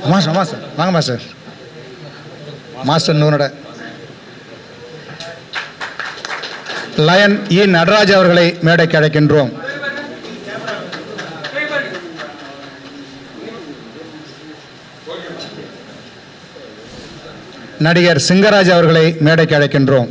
ஆமாம் சார் வாங்க master. Master நூனோட line இ நடராஜ் அவர்களை மேடைக்கு அழைக்கின்றோம். நடிகர் சிங்கராஜ் அவர்களை மேடைக்கு அழைக்கின்றோம்.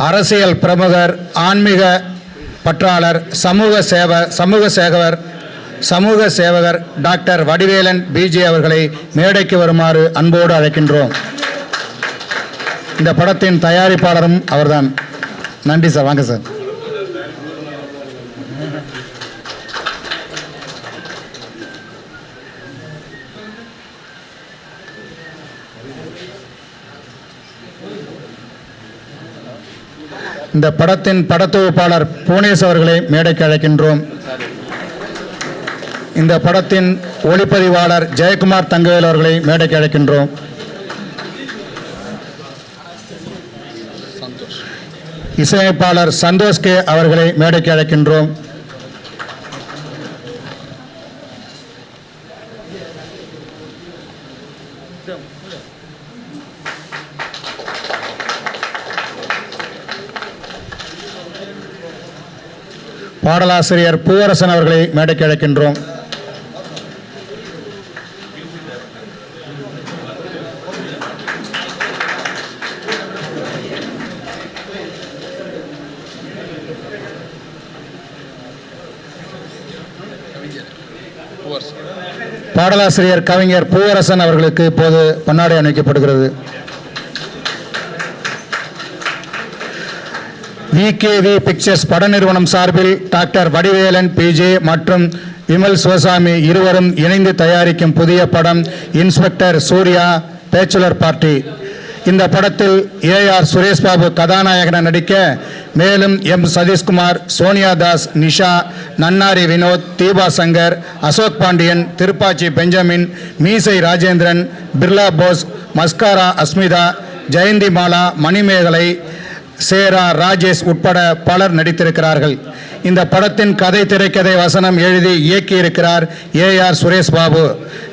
அரசியல் பிரமுகர், ஆன்மீக பற்றாளர், சமூக சேவகர் டாக்டர் வடிவேலன் பிஜே அவர்களை மேடைக்கு வருமாறு அன்போடு அழைக்கின்றோம். இந்த படத்தின் தயாரிப்பாளரும் அவர்தான். நன்றி சார். வாங்க சார். இந்த படத்தின் படத்தொகுப்பாளர் புவனேஷ் அவர்களை மேடைக்கு அழைக்கின்றோம். இந்த படத்தின் ஒளிப்பதிவாளர் ஜெயக்குமார் தங்கவேல் அவர்களை மேடைக்கு அழைக்கின்றோம். இசையமைப்பாளர் சந்தோஷ் கே அவர்களை மேடைக்கு அழைக்கின்றோம். பாடலாசிரியர் பூவரசன் அவர்களை மேடைக்கு அழைக்கின்றோம். பாடலாசிரியர் கவிஞர் பூவரசன் அவர்களுக்கு இப்போது பொன்னாடை அணிவிக்கப்படுகிறது. விகேவி பிக்சர்ஸ் பட நிறுவனம் சார்பில் டாக்டர் வடிவேலன் பிஜே மற்றும் விமல் சிவசாமி இருவரும் இணைந்து தயாரிக்கும் புதிய படம் இன்ஸ்பெக்டர் சூர்யா பேச்சுலர் பார்ட்டி. இந்த படத்தில் ஏஆர் சுரேஷ் பாபு கதாநாயகன நடிக்க மேலும் எம் சதீஷ்குமார், சோனியா தாஸ், நிஷா, நன்னாரி வினோத், தீபா சங்கர், அசோக் பாண்டியன், திருப்பாச்சி பெஞ்சமின், மீசை ராஜேந்திரன், பிர்லா போஸ், மஸ்காரா அஸ்மிதா, ஜெயந்தி மாலா, மணிமேகலை, சேரா, ராஜேஷ் உட்பட பலர் நடித்திருக்கிறார்கள். இந்த படத்தின் கதை, திரைக்கதை, வசனம் எழுதி இயக்கியிருக்கிறார் ஏஆர் சுரேஷ் பாபு.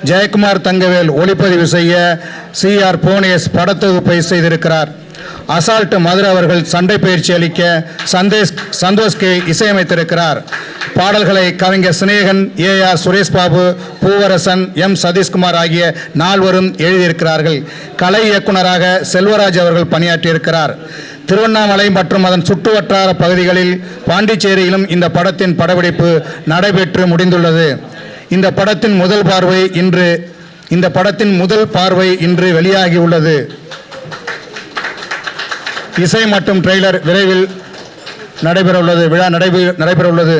ஜெயக்குமார் தங்கவேல் ஒளிப்பதிவு செய்ய சிஆர் புவனேஷ் படத்தொகுப்பை செய்திருக்கிறார். அசால்ட் மதுரை அவர்கள் சண்டை பயிற்சி அளிக்க சந்தோஷ் கே இசையமைத்திருக்கிறார். பாடல்களை கவிஞர் சிநேகன், ஏஆர் சுரேஷ் பாபு, பூவரசன், எம் சதீஷ்குமார் ஆகிய நால்வரும் எழுதியிருக்கிறார்கள். கலை இயக்குநராக செல்வராஜ் அவர்கள் பணியாற்றியிருக்கிறார். திருவண்ணாமலை மற்றும் அதன் சுற்றுவட்டார பகுதிகளில் பாண்டிச்சேரியிலும் இந்த படத்தின் படப்பிடிப்பு நடைபெற்று முடிந்துள்ளது. இந்த படத்தின் முதல் பார்வை இன்று வெளியாகியுள்ளது. இசை மற்றும் ட்ரெய்லர் விரைவில் நடைபெறவுள்ளது.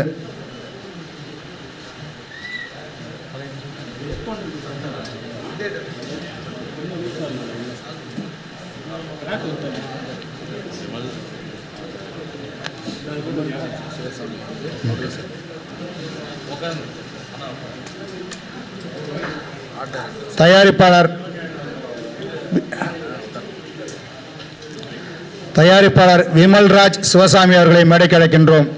தயாரிப்பாளர் தயாரிப்பாளர் விமல்ராஜ் சிவசாமி அவர்களை மேடைக்கு அழைக்கின்றோம்.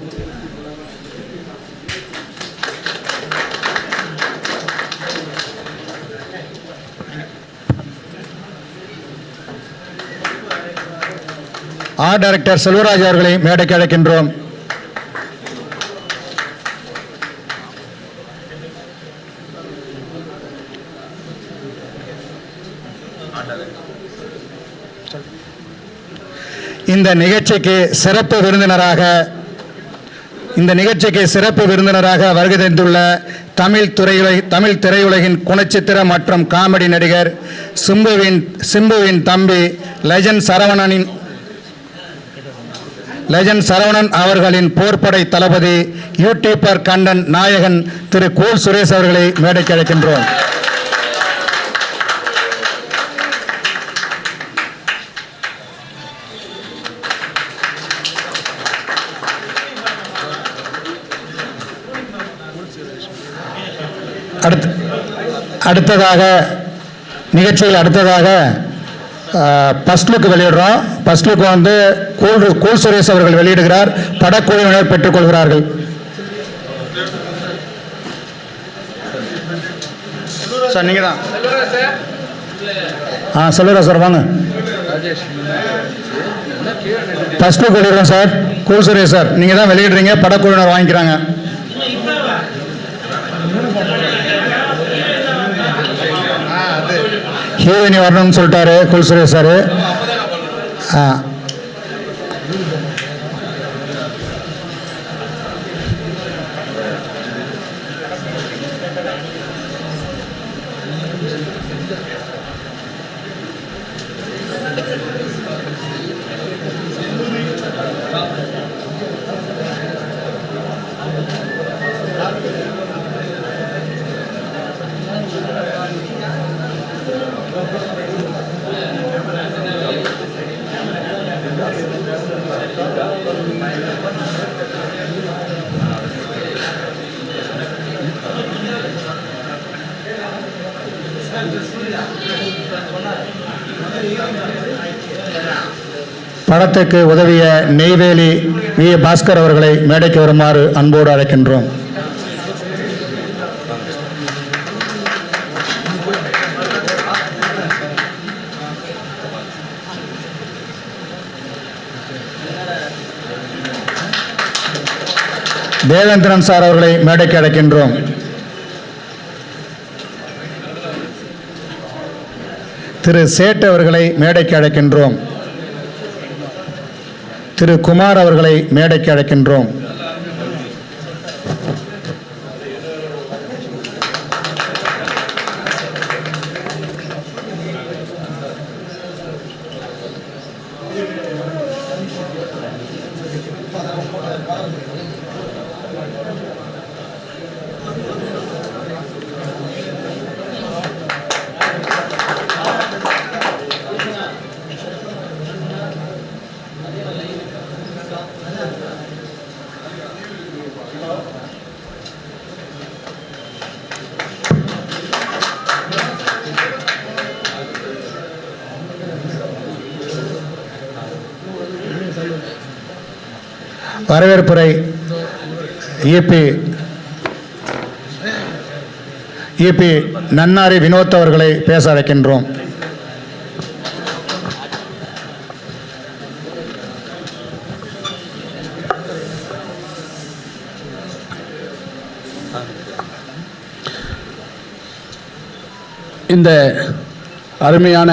ஆர்ட் டைரக்டர் செல்வராஜ் அவர்களை மேடைக்கு அழைக்கின்றோம். இந்த நிகழ்ச்சிக்கு சிறப்பு விருந்தினராக வருகை தந்துள்ள தமிழ் திரையுலகின் குணச்சித்திர மற்றும் காமெடி நடிகர் சிம்புவின் தம்பி லெஜண்ட் சரவணன் அவர்களின் போர்ப்படை தளபதி யூடியூபர் கண்டன் நாயகன் திரு கோல் சுரேஷ் அவர்களை மேடைக்கு அழைக்கின்றோம். நிகழ்ச்சியில் அடுத்ததாக ஃபர்ஸ்ட் லுக் வெளியிடுறோம். ஃபர்ஸ்ட் லுக் வந்து கூல் சுரேஷ் அவர்கள் வெளியிடுகிறார். படக்குழுவினர் பெற்றுக்கொள்கிறார்கள். சார் நீங்கள் தான் சொல்லுறா சார், வாங்க. ஃபர்ஸ்ட் லுக் வெளியிடுறோம் சார். கூல் சுரேஷ் சார் நீங்கள் தான் வெளியிடுறீங்க, படக்குழுவினர் வாங்கிக்கிறாங்க. ஹீரோயினி வரணும்னு சொல்லிட்டாரு குல் சுரேஷ் சார். படத்துக்கு உதவிய நெய்வேலி வி. பாஸ்கர் அவர்களை மேடைக்கு வருமாறு அன்போடு அழைக்கின்றோம். தேவேந்திரன் சார் அவர்களை மேடைக்கு அழைக்கின்றோம். திரு சேட் அவர்களை மேடைக்கு அழைக்கின்றோம். திரு குமார் அவர்களை மேடைக்கு அழைக்கின்றோம். வரவேற்புரை இபி நன்னாரி வினோத் அவர்களை பேச அழைக்கின்றோம். இந்த அருமையான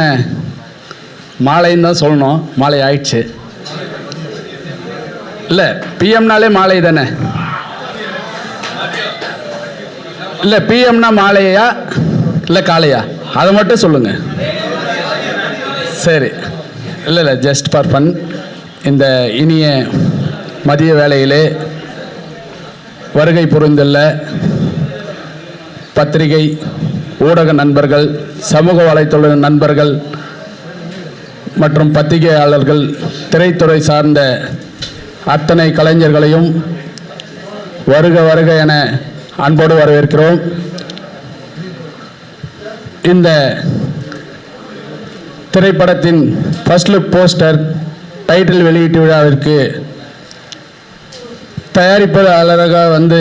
மாலைன்னு தான் சொல்லணும். மாலை ஆயிடுச்சு இல்லை, பிஎம்னாலே மாலை தானே. இல்லை பிஎம்னா மாலையா இல்லை காலையா, அதை மட்டும் சொல்லுங்கள். சரி, இல்லை ஜஸ்ட் ஃபார் ஃபன். இந்த இனிய மதிய வேளையிலே வருகை புரிந்துள்ள பத்திரிகை ஊடக நண்பர்கள், சமூக வலைத்தள நண்பர்கள் மற்றும் பத்திரிகையாளர்கள், திரைத்துறை சார்ந்த அத்தனை கலைஞர்களையும் வருக வருக என அன்போடு வரவேற்கிறோம். இந்த திரைப்படத்தின் ஃபர்ஸ்ட் லுக் போஸ்டர் டைட்டில் வெளியீட்டு விழாவிற்கு தயாரிப்பாளராக வந்து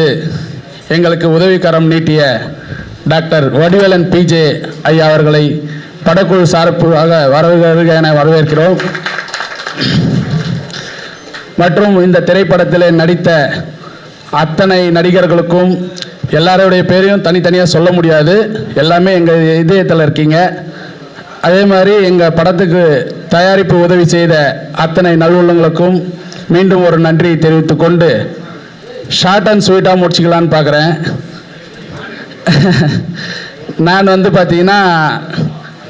எங்களுக்கு உதவிக்கரம் நீட்டிய டாக்டர் வடிவேலன் பிஜே ஐயா அவர்களை படக்குழு சார்பாக வருக என வரவேற்கிறோம். மற்றும் இந்த திரைப்படத்தில் நடித்த அத்தனை நடிகர்களுக்கும் எல்லாருடைய பேரையும் தனித்தனியாக சொல்ல முடியாது, எல்லாமே எங்கள் இதயத்தில் இருக்கீங்க. அதே மாதிரி எங்கள் படத்துக்கு தயாரிப்பு உதவி செய்த அத்தனை நல்வுள்ளங்களுக்கும் மீண்டும் ஒரு நன்றி தெரிவித்து கொண்டு ஷார்ட் அண்ட் ஸ்வீட்டாக முடிச்சுக்கலான்னு பார்க்குறேன். நான் வந்து பார்த்தீங்கன்னா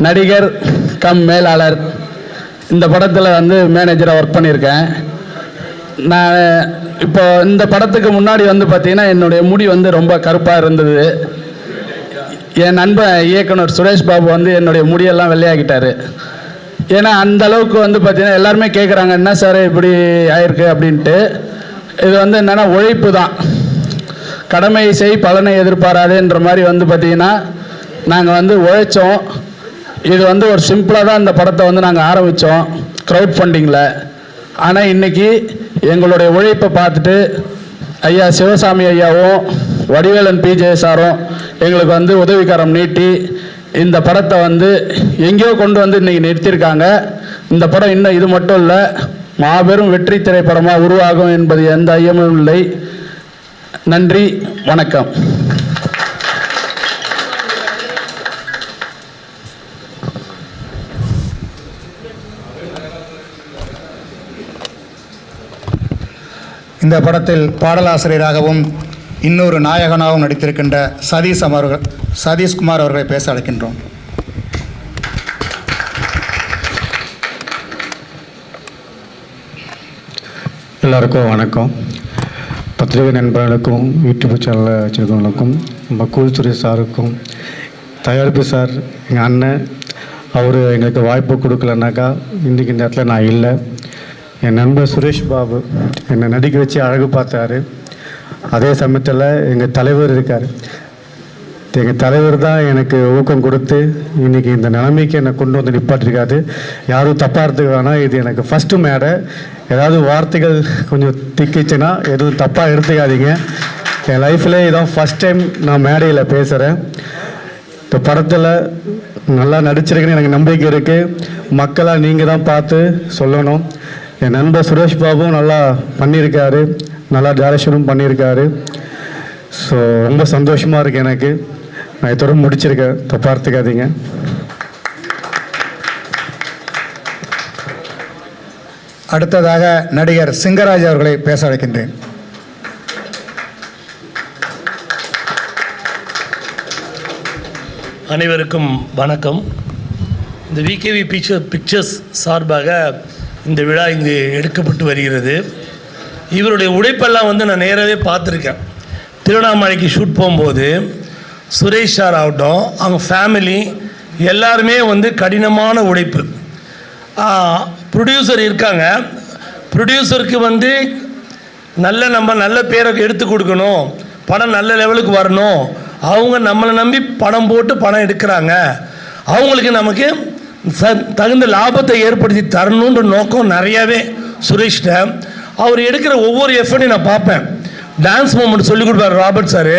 நடிகர் கம் மேலாளர், இந்த படத்தில் வந்து மேனேஜராக ஒர்க் பண்ணியிருக்கேன். நான் இப்போ இந்த படத்துக்கு முன்னாடி வந்து பார்த்தீங்கன்னா என்னுடைய முடி வந்து ரொம்ப கருப்பாக இருந்தது. என் நண்பன் இயக்குனர் சுரேஷ் பாபு வந்து என்னுடைய முடியெல்லாம் வெள்ளையாக்கிட்டாரு. ஏன்னா அந்த அளவுக்கு வந்து பார்த்தீங்கன்னா எல்லாருமே கேட்குறாங்க, என்ன சார் இப்படி ஆயிருக்கு அப்படின்ட்டு. இது வந்து என்னென்னா உழைப்பு தான், கடமை செய் பலனை எதிர்பாராதுன்ற மாதிரி வந்து பார்த்தீங்கன்னா நாங்கள் வந்து உழைச்சோம். இது வந்து ஒரு சிம்பிளாக தான் இந்த படத்தை வந்து நாங்கள் ஆரம்பித்தோம் க்ரௌட் ஃபண்டிங்கில். ஆனால் இன்றைக்கி எங்களுடைய உழைப்பை பார்த்துட்டு ஐயா சிவசாமி ஐயாவும் வடிவேலன் பிஜே சாரும் எங்களுக்கு வந்து உதவிக்கரம் நீட்டி இந்த படத்தை வந்து எங்கேயோ கொண்டு வந்து இன்றைக்கி நிறுத்தியிருக்காங்க. இந்த படம் இன்னும் இது மட்டும் இல்லை, மாபெரும் வெற்றி திரைப்படமாக உருவாகும் என்பது எந்த ஐயமும் இல்லை. நன்றி, வணக்கம். இந்த படத்தில் பாடலாசிரியராகவும் இன்னொரு நாயகனாகவும் நடித்திருக்கின்ற சதீஷ்குமார் அவர்களை பேச அழைக்கின்றோம். எல்லாருக்கும் வணக்கம். பத்திரிகை நண்பர்களுக்கும் யூடியூப் சேனலில் வச்சுருக்கவங்களுக்கும் கூல் சுரேஷ் சாருக்கும் தயாரிப்பு சார் எங்கள் அண்ணன், அவர் எங்களுக்கு வாய்ப்பு கொடுக்கலனாக்கா இன்றைக்கி இந்த இடத்துல நான் இல்லை. என் நண்பர் சுரேஷ் பாபு என்னை நடிக்க வச்சு அழகு பார்த்தாரு. அதே சமயத்தில் எங்கள் தலைவர் இருக்கார், எங்கள் தலைவர் தான் எனக்கு ஊக்கம் கொடுத்து இன்றைக்கி இந்த நிலைமைக்கு என்னை கொண்டு வந்து நிப்பாட்டிருக்காது. யாரும் தப்பாக எடுத்துக்க வேணாம், இது எனக்கு ஃபஸ்ட்டு மேடை. ஏதாவது வார்த்தைகள் கொஞ்சம் திக்கிச்சுன்னா எதுவும் தப்பாக எடுத்துக்காதீங்க. என் லைஃப்பில் இதான் ஃபஸ்ட் டைம் நான் மேடையில் பேசுகிறேன். இந்த படத்தில் நல்லா நடிச்சிருக்குன்னு எனக்கு நம்பிக்கை இருக்குது. மக்களாக நீங்கள் தான் பார்த்து சொல்லணும். என் நண்பர் சுரேஷ் பாபுவும் நல்லா பண்ணியிருக்காரு, நல்லா டைரக்ஷனும் பண்ணியிருக்காரு. ஸோ ரொம்ப சந்தோஷமாக இருக்குது எனக்கு. நான் இதோட முடிச்சிருக்கேன், தப்பாக எடுத்துக்காதீங்க. அடுத்ததாக நடிகர் சிங்கராஜ் அவர்களை பேச அழைக்கின்றேன். அனைவருக்கும் வணக்கம். இந்த விகேவி பிக்சர்ஸ் சார்பாக இந்த விழா இங்கு எடுக்கப்பட்டு வருகிறது. இவருடைய உழைப்பெல்லாம் வந்து நான் நேராகவே பார்த்துருக்கேன். திருவண்ணாமலைக்கு ஷூட் போகும்போது சுரேஷ் சார் ஆகட்டும், அவங்க ஃபேமிலி எல்லாருமே வந்து கடினமான உழைப்பு. ப்ரொடியூசர் இருக்காங்க, ப்ரொடியூசருக்கு வந்து நம்ம நல்ல பேரை எடுத்து கொடுக்கணும், படம் நல்ல லெவலுக்கு வரணும், அவங்க நம்மளை நம்பி படம் போட்டு படம் எடுக்கிறாங்க, அவங்களுக்கு நமக்கு தகுந்த லாபத்தை ஏற்படுத்தி தரணுன்ற நோக்கம் நிறையாவே சுரேஷ்ட. அவர் எடுக்கிற ஒவ்வொரு எஃபர்ட்டையும் நான் பார்ப்பேன். டான்ஸ் மூமெண்ட் சொல்லிக் கொடுப்பார் ராபர்ட் சார்,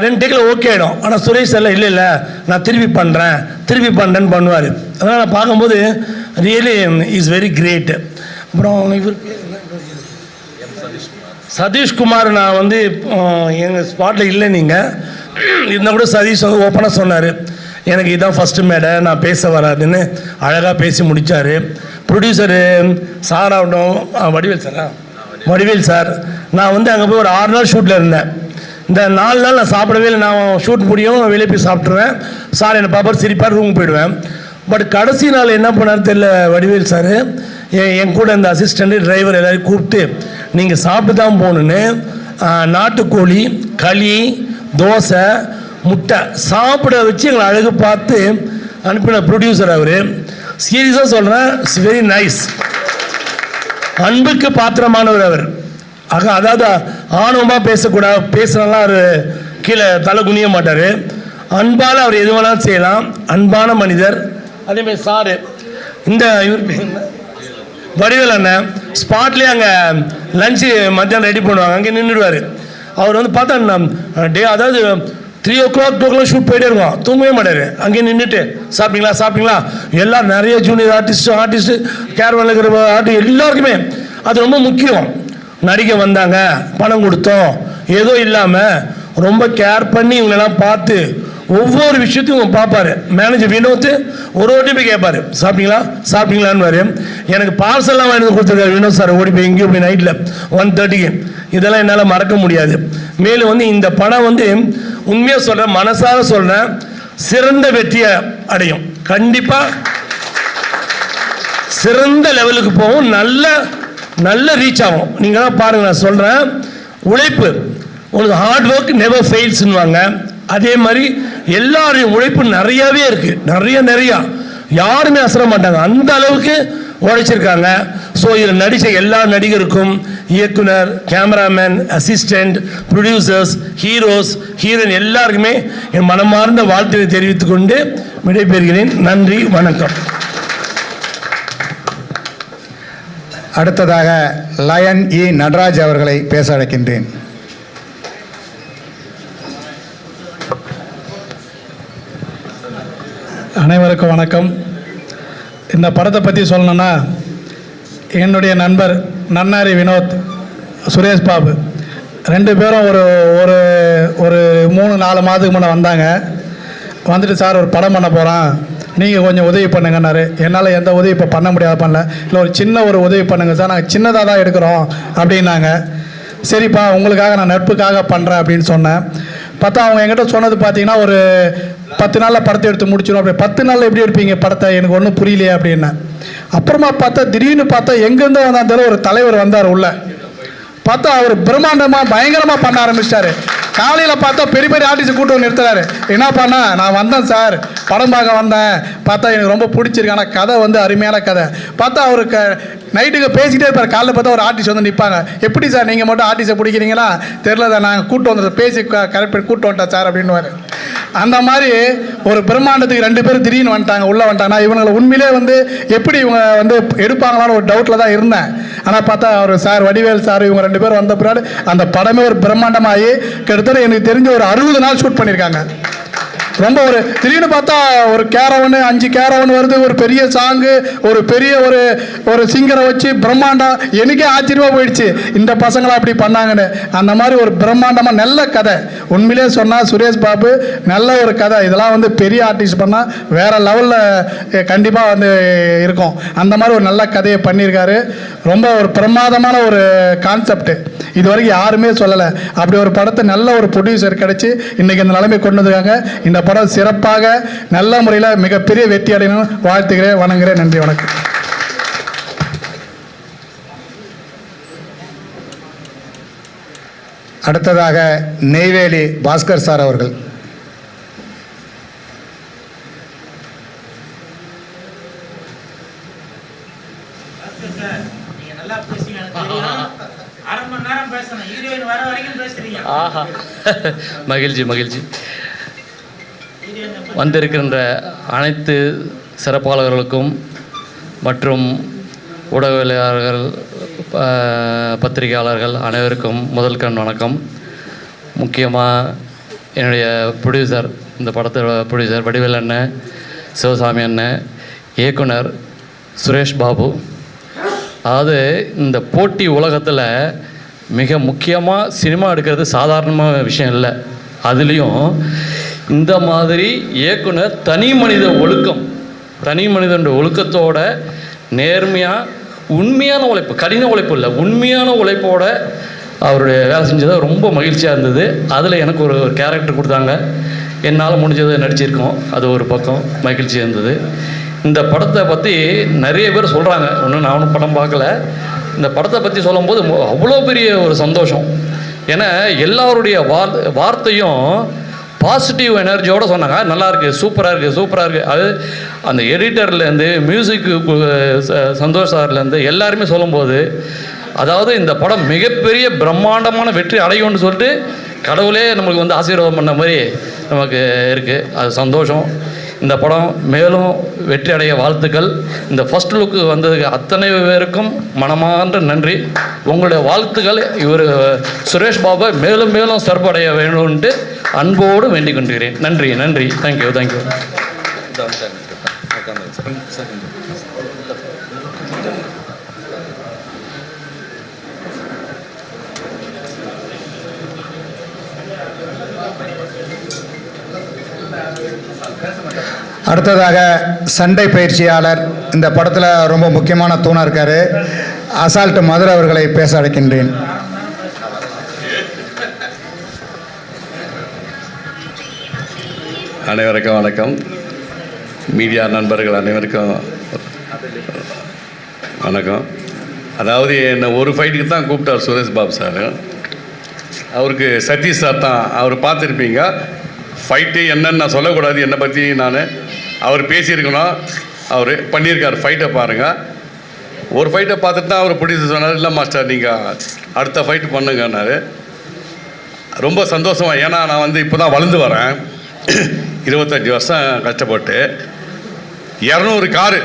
2 டேக்கில் ஓகே ஆகிடும். ஆனால் சுரேஷ் சார் இல்லை நான் திருப்பி பண்ணுறேன்னு பண்ணுவார். அதனால் நான் பார்க்கும்போது ரியலி இஸ் வெரி கிரேட். அப்புறம் இவர் சதீஷ்குமார், நான் வந்து எங்கள் ஸ்பாட்டில் இல்லை, நீங்கள் இருந்தால் கூட சதீஷ் வந்து ஓப்பனாக சொன்னார், எனக்கு இதுதான் ஃபஸ்ட்டு மேடை, நான் பேச வராதுன்னு அழகாக பேசி முடித்தார். ப்ரொடியூசரு சார் ஆகட்டும், வடிவேல் சார், நான் வந்து அங்கே போய் ஒரு 6 நாள் ஷூட்டில் இருந்தேன். இந்த 4 நாள் நான் சாப்பிடவே இல்லை. நான் ஷூட் முடியும் வெளியே போய் சாப்பிட்ருவேன். சார் என்னை பாப்பார் சிரிப்பார், ரூமுக்கு போயிடுவேன். பட் கடைசி நாள் என்ன பண்ணார் தெரியல வடிவேல் சார், என் கூட இந்த அசிஸ்டண்ட்டு டிரைவர் எல்லாரையும் கூப்பிட்டு நீங்கள் சாப்பிட்டு தான் போகணுன்னு நாட்டுக்கோழி, களி, தோசை, முட்டை சாப்பிட வச்சு எங்களை அழகு பார்த்து அனுப்பின ப்ரொடியூசர் அவர். சீரியஸாக சொல்கிறேன், இட்ஸ் வெரி நைஸ். அன்புக்கு பாத்திரமானவர் அவர். அதாவது ஆணவமாக பேசக்கூடாது, பேசுனாலாம் அவர் கீழே தலை குனிய மாட்டார். அன்பால் அவர் எது வேணாலும் செய்யலாம், அன்பான மனிதர். அதேமாதிரி சாரு, இந்த இவர் வடிவேல் அண்ணன் ஸ்பாட்லேயே அங்கே லஞ்சு மத்தியானம் ரெடி பண்ணுவாங்க, அங்கே நின்றுடுவார். அவர் வந்து பார்த்தா அதாவது 3 o'clock 2 o'clock ஷூட் போயிட்டே இருக்கும், தூங்கவே மாட்டார். அங்கேயே நின்றுட்டு சாப்பிட்டீங்களா எல்லாம் நிறைய ஜூனியர் ஆர்டிஸ்ட்டு கேரவனில் இருக்கிற ஆர்டிஸ்ட் எல்லாருக்குமே அது ரொம்ப முக்கியம். நடிக்க வந்தாங்க, பணம் கொடுத்தோம், ஏதோ இல்லாமல் ரொம்ப கேர் பண்ணி இவங்களெல்லாம் பார்த்து ஒவ்வொரு விஷயத்தையும் பார்ப்பாரு. மேனேஜர் வினோத் ஒரு ஓட்டி போய் கேட்பாரு, சாப்பிட்டீங்களான்னு. எனக்கு பார்சல்லாம் வாங்கி கொடுத்துருக்காரு வினோத் சார், ஓடி போய் எங்கேயும் போய் நைட்டில் 1:30க்கு. இதெல்லாம் என்னால் மறக்க முடியாது. மேலும் வந்து இந்த படம் வந்து உண்மையாக சொல்கிறேன், மனசார சொல்கிறேன், சிறந்த வெற்றியை அடையும். கண்டிப்பாக சிறந்த லெவலுக்கு போகும், நல்ல ரீச் ஆகும். நீங்கள் தான் பாருங்கள், நான் சொல்கிறேன், உழைப்பு உங்களுக்கு ஹார்ட் ஒர்க் நெவர் ஃபெயில்ஸ்ன்னுவாங்க. அதே மாதிரி எல்லாரையும் உழைப்பு நிறையாவே இருக்குது, நிறையா யாருமே அசர மாட்டாங்க, அந்த அளவுக்கு உழைச்சிருக்காங்க. ஸோ இதில் நடித்த எல்லா நடிகருக்கும், இயக்குனர், கேமராமேன், அசிஸ்டண்ட், ப்ரொடியூசர்ஸ், ஹீரோயின் எல்லாருக்குமே என் மனமார்ந்த வாழ்த்துக்களை தெரிவித்துக் கொண்டு விடைபெறுகிறேன். நன்றி, வணக்கம். அடுத்ததாக லயன் இ நடராஜ் அவர்களை பேச அழைக்கின்றேன். அனைவருக்கும் வணக்கம். இந்த படத்தை பற்றி சொல்லணுன்னா, என்னுடைய நண்பர் நன்னாரி வினோத், சுரேஷ் பாபு 2 பேரும் ஒரு 3-4 மாதத்துக்கு முன்னே வந்தாங்க. வந்துட்டு சார் ஒரு படம் பண்ண போகிறான், நீங்கள் கொஞ்சம் உதவி பண்ணுங்கன்னாரு. என்னால் எந்த உதவி இப்போ பண்ண முடியாது, இல்லை ஒரு சின்ன ஒரு உதவி பண்ணுங்கள் சார், நாங்கள் சின்னதாக தான் எடுக்கிறோம் அப்படின்னாங்க. சரிப்பா, உங்களுக்காக நான் நட்புக்காக பண்ணுறேன் அப்படின்னு சொன்னேன். பார்த்தா அவங்க என்கிட்ட சொன்னது பார்த்தீங்கன்னா ஒரு 10 நாளில் படத்தை எடுத்து முடிச்சிடும். அப்படி 10 நாளில் எப்படி எடுப்பீங்க படத்தை, எனக்கு ஒன்றும் புரியலையே அப்படின்னு. அப்புறமா பார்த்தா திடீர்னு பார்த்தா எங்கேருந்தோ வந்தாலும் ஒரு தலைவர் வந்தார் உள்ள. பார்த்தா அவர் பிரம்மாண்டமாக பயங்கரமாக பண்ண ஆரம்பிச்சிட்டாரு. காலையில் பார்த்தா பெரிய ஆர்டிஸ்ட் கூட்டு வந்து நிறுத்துறாரு. என்ன பண்ணா, நான் வந்தேன் சார், படம் பார்க்க வந்தேன், பார்த்தா எனக்கு ரொம்ப பிடிச்சிருக்கு, ஆனால் கதை வந்து அருமையான கதை. பார்த்தா அவருக்கு நைட்டுக்கு பேசிக்கிட்டே இருப்பார். காலைல பார்த்தா ஒரு ஆர்டிஸ்ட் வந்து நிற்பாங்க. எப்படி சார் நீங்கள் மட்டும் ஆர்டிஸ்ட்டை பிடிக்கிறீங்களா, தெரில சார், நாங்கள் கூட்டு வந்தது பேசி கரெக்ட் கூட்டு வந்துட்டேன் சார் அப்படின்னுவார். அந்த மாதிரி ஒரு பிரம்மாண்டத்துக்கு 2 பேர் திடீர்னு வந்துட்டாங்க, உள்ளே வந்துட்டாங்க. நான் இவங்களை உண்மையிலே வந்து எப்படி இவங்க வந்து எடுப்பாங்களான்னு ஒரு டவுட்டில் தான் இருந்தேன். ஆனால் பார்த்தா அவர் சார், வடிவேல் சார், இவங்க 2 பேர் வந்த பின்னாடி அந்த படமே ஒரு பிரம்மாண்டமாகி கிட்டத்தட்ட எனக்கு தெரிஞ்ச ஒரு 60 நாள் ஷூட் பண்ணியிருக்காங்க. ரொம்ப ஒரு திடீர்னு பார்த்தா ஒரு கேரவனு 5 கேரவன் வருது, ஒரு பெரிய சாங்கு, ஒரு பெரிய ஒரு சிங்கரை வச்சு பிரம்மாண்டம். எனக்கே ஆச்சரியமாக போயிடுச்சு, இந்த பசங்களை அப்படி பண்ணாங்கன்னு. அந்த மாதிரி ஒரு பிரம்மாண்டமாக நல்ல கதை. உண்மையிலே சொன்னால் சுரேஷ் பாபு நல்ல ஒரு கதை. இதெல்லாம் வந்து பெரிய ஆர்டிஸ்ட் பண்ணால் வேறு லெவலில் கண்டிப்பாக வந்து இருக்கும். அந்த மாதிரி ஒரு நல்ல கதையை பண்ணியிருக்காரு. ரொம்ப ஒரு பிரமாதமான ஒரு கான்செப்ட், இது வரைக்கும் யாருமே சொல்லலை. அப்படி ஒரு படத்தை நல்ல ஒரு ப்ரொடியூசர் கிடச்சி இன்றைக்கி இந்த நிலைமை கொண்டு வந்துருக்காங்க. இந்த படம் சிறப்பாக நல்ல முறையில் மிகப்பெரிய வெற்றி அடையணும் வாழ்த்துக்கிறேன், வணங்குகிறேன். நன்றி, வணக்கம். அடுத்ததாக நெய்வேலி பாஸ்கர் சார் அவர்கள். மகிழ்ச்சி. வந்திருக்கின்ற அனைத்து சிறப்பாளர்களுக்கும் மற்றும் ஊடகவியலாளர்கள், பத்திரிகையாளர்கள் அனைவருக்கும் முதல் கண் வணக்கம். முக்கியமாக என்னுடைய ப்ரொடியூசர், இந்த படத்தோட ப்ரொடியூசர் வடிவேல் அண்ணன், சிவசாமி அண்ணன், இயக்குனர் சுரேஷ் பாபு. அதாவது இந்த போட்டி உலகத்தில் மிக முக்கியமாக சினிமா எடுக்கிறது சாதாரணமான விஷயம் இல்லை. அதுலேயும் இந்த மாதிரி இயக்குனர் தனி மனிதனுடைய ஒழுக்கத்தோட நேர்மையாக உண்மையான உழைப்பு, கடின உழைப்பு இல்லை, உண்மையான உழைப்போட அவருடைய வேலை செஞ்சது ரொம்ப மகிழ்ச்சியாக இருந்தது. அதில் எனக்கு ஒரு கேரக்டர் கொடுத்தாங்க, என்னால் முடிஞ்சதை நடிச்சிருக்கோம், அது ஒரு பக்கம் மகிழ்ச்சியாக இருந்தது. இந்த படத்தை பற்றி நிறைய பேர் சொல்கிறாங்க, ஒன்றும் நான் ஒன்றும் படம் பார்க்கல. இந்த படத்தை பற்றி சொல்லும்போது அவ்வளோ பெரிய ஒரு சந்தோஷம். ஏன்னா எல்லாருடைய வார்த்தையும் பாசிட்டிவ் எனர்ஜியோடு சொன்னாங்க. நல்லாயிருக்கு, சூப்பராக இருக்குது. அது அந்த எடிட்டர்லேருந்து மியூசிக்கு சந்தோஷ் சார்லேருந்து எல்லாருமே சொல்லும்போது, அதாவது இந்த படம் மிகப்பெரிய பிரம்மாண்டமான வெற்றி அடையும்னு சொல்லிட்டு கடவுளே நம்மளுக்கு வந்து ஆசீர்வாதம் பண்ண மாதிரி நமக்கு இருக்குது. அது சந்தோஷம். இந்த படம் மேலும் வெற்றி அடைய வாழ்த்துக்கள். இந்த ஃபர்ஸ்ட் லுக்கு வந்ததுக்கு அத்தனை பேருக்கும் மனமார்ந்த நன்றி. உங்களுடைய வாழ்த்துக்கள் இவர் சுரேஷ் பாபு மேலும் மேலும் சிறப்படைய வேண்டும்ன்ட்டு அன்போடு வேண்டிக் கொண்டிருக்கிறேன். நன்றி நன்றி. Thank you thank you. அடுத்ததாக சண்டை பயிற்சியாளர், இந்த படத்தில் ரொம்ப முக்கியமான தூணாக இருக்கார், அசால்ட் மதுரை அவர்களை பேச அழைக்கின்றேன். அனைவருக்கும் வணக்கம். மீடியா நண்பர்கள் அனைவருக்கும் வணக்கம். அதாவது என்னை ஒரு ஃபைட்டுக்கு தான் கூப்பிட்டார் சுரேஷ் பாபு சார். அவருக்கு சதீஷ் சார் தான், அவர் பார்த்துருப்பீங்க. ஃபைட்டு என்னன்னு நான் சொல்லக்கூடாது, என்னை பற்றி அவர் பேசியிருக்கணும், அவர் பண்ணியிருக்கார். ஃபைட்டை பாருங்கள். ஒரு ஃபைட்டை பார்த்துட்டு தான் அவர் பிடிச்சி சொன்னார், இல்லை மாஸ்டர் நீங்கள் அடுத்த ஃபைட்டு பண்ணுங்கன்னாரு. ரொம்ப சந்தோஷமாக, ஏன்னா நான் இப்போ தான் வளர்ந்து வரேன். 25 வருஷம் கஷ்டப்பட்டு 200 காரு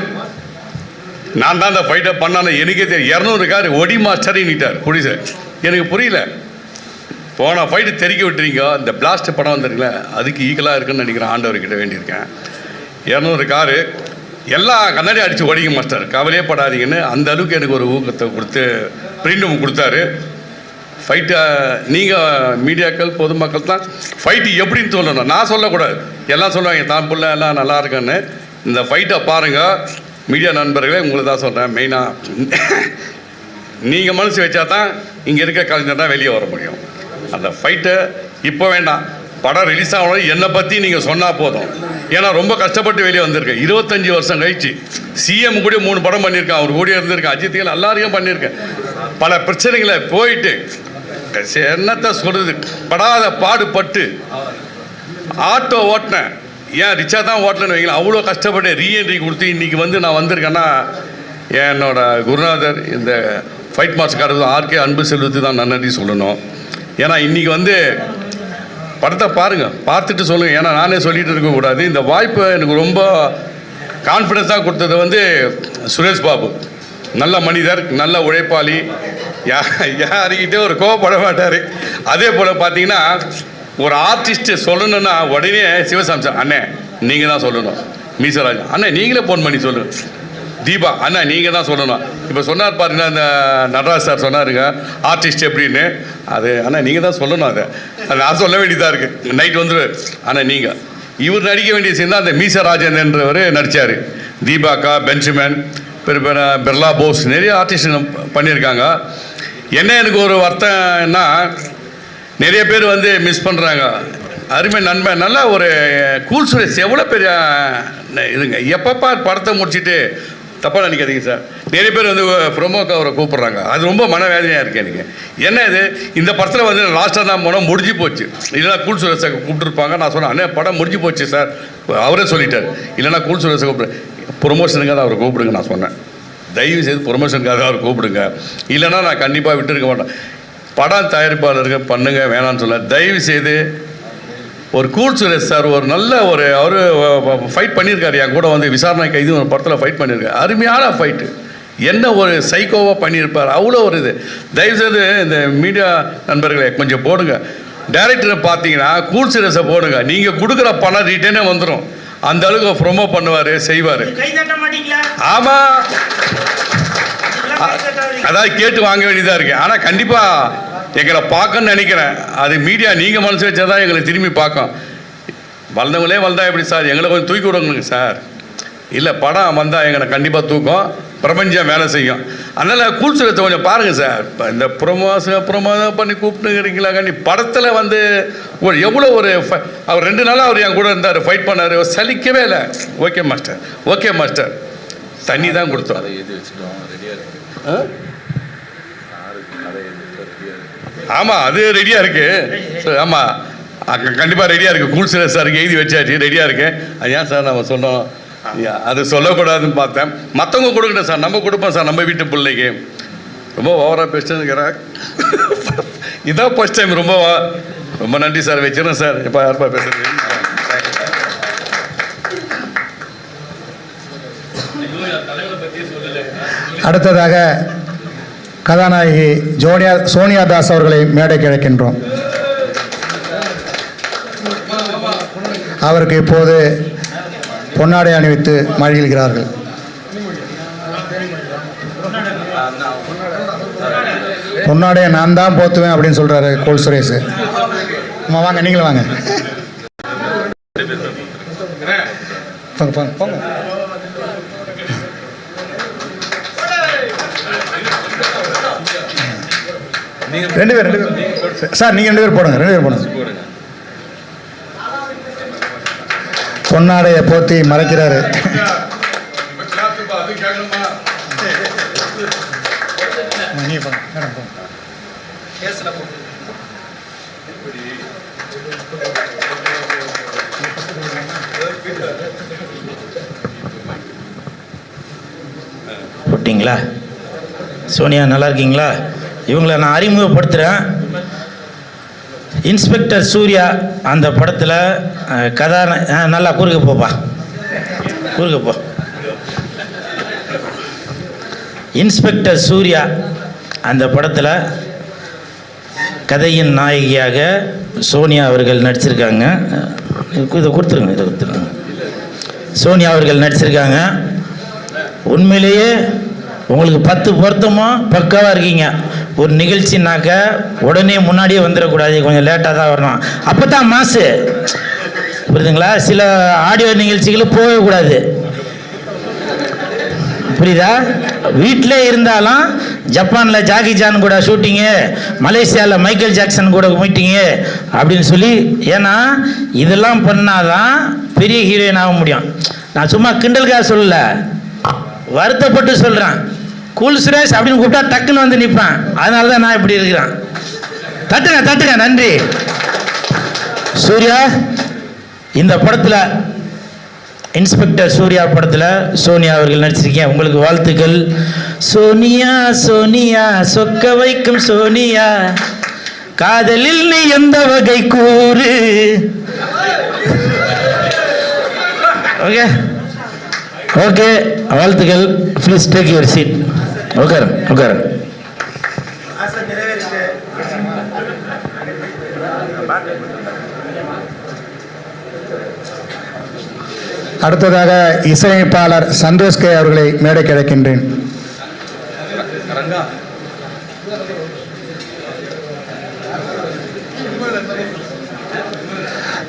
நான் தான் அந்த ஃபைட்டை பண்ணானே எனக்கே தெரியும். 200 காரு ஒடி மாஸ்டரின்னுட்டார் புடிச்சு. எனக்கு புரியல. போன ஃபைட்டு தெறிக்க விட்டுறீங்க, இந்த பிளாஸ்ட் படம் வந்துருங்களே அதுக்கு ஈக்குவலாக இருக்குன்னு நினைக்கிறேன். ஆண்டவர்கிட்ட வேண்டியிருக்கேன். 200 காரு எல்லாம் கண்ணாடி அடித்து ஒடிங்க மாஸ்டர், கவலையே படாதீங்கன்னு அந்த அளவுக்கு எனக்கு ஒரு ஊக்கத்தை கொடுத்து ஃப்ரீடம் கொடுத்தாரு. ஃபைட்டை நீங்கள் மீடியாக்கள் பொதுமக்கள் தான் ஃபைட்டு எப்படின்னு சொல்லணும், நான் சொல்லக்கூடாது. எல்லாம் சொல்லுவாங்க தான் புள்ள எல்லாம் நல்லா இருக்குன்னு. இந்த ஃபைட்டை பாருங்கள் மீடியா நண்பர்களே, உங்களை தான் சொல்கிறேன். மெயினாக நீங்கள் மனசு வச்சா தான் இங்கே இருக்க கலைஞர் தான் வெளியே வர முடியும். அந்த ஃபைட்டை இப்போ வேண்டாம், படம் ரிலீஸ் ஆகணும் என்னை பற்றி நீங்கள் சொன்னால் போதும். ஏன்னா ரொம்ப கஷ்டப்பட்டு வெளியே வந்திருக்கேன். 25 வருஷம் கழிச்சு சிஎம் கூட 3 படம் பண்ணியிருக்கேன், அவர் கூட இருந்திருக்கேன், அஜித்துகள் எல்லாரையும் பண்ணியிருக்கேன். பல பிரச்சனைகளை போயிட்டு என்னத்தை சொல்கிறது, படாத பாடுபட்டு ஆட்டோ ஓட்டினேன். ஏன் ரிச்சா தான் ஓட்டலன்னு வைங்களேன், அவ்வளோ கஷ்டப்பட்டு ரீஎன்ட்ரி கொடுத்து இன்றைக்கி நான் வந்திருக்கேன்னா என்னோட குருநாதர் இந்த ஃபைட் மாஸ்டர் ஆர்கே அன்பு செல்வத்து தான் நன்றி சொல்லணும். ஏன்னா இன்றைக்கி படத்தை பாருங்கள், பார்த்துட்டு சொல்லுங்கள். ஏன்னா நானே சொல்லிகிட்டு இருக்கக்கூடாது. இந்த வாய்ப்பை எனக்கு ரொம்ப கான்ஃபிடென்ஸாக கொடுத்தது சுரேஷ் பாபு. நல்ல மனிதர், நல்ல உழைப்பாளி, யாருக்கிட்டே ஒரு கோவப்பட மாட்டார். அதே போல் பார்த்தீங்கன்னா ஒரு ஆர்டிஸ்ட்டு சொல்லணுன்னா உடனே சிவசாமி சார் அண்ணே நீங்கள் தான் சொல்லணும், மீசராஜ் அண்ணே நீங்களே ஃபோன் பண்ணி சொல்லுங்கள், தீபா அண்ணா நீங்கள் தான் சொல்லணும். இப்போ சொன்னார் பாருங்கன்னா இந்த நடராஜ் சார் சொன்னாருங்க ஆர்டிஸ்ட் எப்படின்னு, அது அண்ணா நீங்கள் தான் சொல்லணும். அது நான் சொல்ல வேண்டியதாக இருக்குது. நைட் அண்ணா நீங்கள் இவர் நடிக்க வேண்டிய சீன் தான் அந்த மீசராஜன்றவர் நடித்தார். தீபாக்கா, பென்ஜமின், பிர்லா போஸ், நிறைய ஆர்டிஸ்ட் பண்ணியிருக்காங்க. என்ன எனக்கு ஒரு வருத்தம்னா நிறைய பேர் மிஸ் பண்ணுறாங்க. அருமை நண்பன், நல்லா ஒரு கூல் சுரேஷ் எவ்வளோ பெரிய இதுங்க. எப்பப்பா படத்தை முடிச்சுட்டு தப்பாக நினைக்காதீங்க சார், நிறைய பேர் ப்ரொமோக்கு அவரை கூப்பிட்றாங்க. அது ரொம்ப மனவேதனையாக இருக்குது எனக்கு. என்ன இது, இந்த படத்தில் லாஸ்ட்டாக தான் போனோம், முடிஞ்சு போச்சு. இல்லைனா கூல் சுரேஷை கூப்பிட்டுருப்பாங்க. நான் சொன்னேன் அண்ணே படம் முடிஞ்சு போச்சு சார், அவரே சொல்லிட்டார். இல்லைனா கூல் சுரேஷை கூப்பிடு, ப்ரொமோஷனுக்காக அவரை கூப்பிடுங்க. நான் சொன்னேன் தயவு செய்து ப்ரொமோஷனுக்காக அவர் கூப்பிடுங்க, இல்லைனா நான் கண்டிப்பாக விட்டுருக்க மாட்டேன். படம் தயாரிப்பாளர்கள் பண்ணுங்க வேணான்னு சொல்ல, தயவு செய்து ஒரு கூல் சுரேஷ் சார் ஒரு நல்ல அவர் ஃபைட் பண்ணியிருக்காரு. என் கூட விசாரணை கைது ஒரு படத்தில் ஃபைட் பண்ணியிருக்காரு. அருமையான ஃபைட்டு, என்ன ஒரு சைக்கோவாக பண்ணியிருப்பார். அவ்வளோ ஒரு இது. தயவுசெய்து இந்த மீடியா நண்பர்களை கொஞ்சம் போடுங்க. டைரக்டரை பார்த்தீங்கன்னா கூல் சுரேஷை போடுங்க. நீங்கள் கொடுக்குற பணம் ரிட்டர்னே வந்துடும். அந்த அளவுக்கு ப்ரொமோ பண்ணுவார், செய்வார். ஆமாம், அதாவது கேட்டு வாங்க வேண்டியதாக இருக்குது. ஆனால் கண்டிப்பாக எங்களை பார்க்கணும்னு நினைக்கிறேன். அது மீடியா நீங்கள் மனசு வச்சா தான் எங்களை திரும்பி பார்க்கும். வளர்ந்தவங்களே வளர்ந்தா எப்படி சார், எங்களை கொஞ்சம் தூக்கி விடுங்க சார். இல்லை படம் வந்தால் எங்களை கண்டிப்பாக தூக்கம், பிரபஞ்சம் வேலை செய்யும். அதனால் கூல் சுரேஷை கொஞ்சம் பாருங்கள் சார். இந்த ப்ரொமோ பண்ணி கூப்பிட்டுங்கிறீங்களா கண்டி படத்தில் எவ்வளோ அவர் 2 நாளாக அவர் என் கூட இருந்தார், ஃபைட் பண்ணார், சலிக்கவே இல்லை. ஓகே மாஸ்டர், ஓகே மாஸ்டர், தண்ணி தான் கொடுத்தோம். ஆமாம் அது ரெடியாக இருக்குது. ஆமாம் கண்டிப்பாக ரெடியாக இருக்குது. கூல் சுரேஷ் சாருக்கு எழுதி வச்சாச்சு, ரெடியாக இருக்கு. அது ஏன் சார் நம்ம சொன்னோம், அது சொல்லக்கூடாதுன்னு பார்த்தேன். மற்றவங்க கொடுக்கணும் சார், நம்ம கொடுப்போம் சார் நம்ம வீட்டு பிள்ளைக்கு. ரொம்ப ஓவராக பேசுகிறேன். இதான் ஃபர்ஸ்ட் டைம். ரொம்ப நன்றி சார், வச்சிடறேன் சார். இப்போ யாருப்பா பேசுறது? அடுத்ததாக கதாநாயகி சோனியா தாஸ் அவர்களை மேடைக்கு அழைக்கின்றோம். அவருக்கு இப்போது பொன்னாடை அணிவித்து மகிழ்கிறார்கள். பொன்னாடையை நான் தான் போத்துவேன் அப்படின்னு சொல்றாரு கோல் சுரேஷ். அம்மா வாங்க, நீங்களும் வாங்க. போங்க. ரெண்டு பேர் சார், நீங்க 2 பேர் போடுங்க. பொன்னாடையை போத்தி மறைக்கிறாரு. போட்டிங்களா? சோனியா நல்லா இருக்கீங்களா? இவங்களை நான் அறிமுகப்படுத்துகிறேன். இன்ஸ்பெக்டர் சூர்யா அந்த படத்தில் நல்லா குறுக்க போ. இன்ஸ்பெக்டர் சூர்யா அந்த படத்தில் கதையின் நாயகியாக சோனியா அவர்கள் நடிச்சிருக்காங்க. இதை கொடுத்துருங்க. சோனியா அவர்கள் நடிச்சிருக்காங்க. உண்மையிலேயே உங்களுக்கு 10 பொருத்தமாக பக்காவாக இருக்கீங்க. ஒரு நிகழ்ச்சினாக்க உடனே முன்னாடியே வந்துடக்கூடாது, கொஞ்சம் லேட்டாக தான் வரணும். அப்போ தான் மாசு, புரியுதுங்களா? சில ஆடியோ நிகழ்ச்சிகளும் போகக்கூடாது, புரியுதா? வீட்டிலே இருந்தாலும் ஜப்பானில் ஜாக்கி ஜான் கூட ஷூட்டிங்கு, மலேசியாவில் மைக்கேல் ஜாக்சன் கூட மீட்டிங்கு அப்படின்னு சொல்லி, ஏன்னா இதெல்லாம் பண்ணாதான் பெரிய ஹீரோயின் ஆக முடியும். நான் சும்மா கிண்டலுக்காக சொல்லலை, வருத்தப்பட்டு சொல்கிறேன். கூல் சுரேஷ் அப்படின்னு கூப்பிட்டா டக்குன்னு வந்து நிற்பேன். அதனால தான் நான் இப்படி இருக்கிறேன். தட்டுங்க. நன்றி. சூர்யா இந்த படத்தில், இன்ஸ்பெக்டர் சூர்யா படத்தில் சோனியா அவர்கள் நடிச்சிருக்கேன். உங்களுக்கு வாழ்த்துக்கள். சோனியா சொக்க வைக்கும் சோனியா, காதலில் நீ எந்த வகை கூறு. ஓகே, வாழ்த்துக்கள். Please take your seat. உட்காரு. அடுத்ததாக இசையமைப்பாளர் சந்தோஷ் கே அவர்களை மேடைக்கு அழைக்கின்றேன்.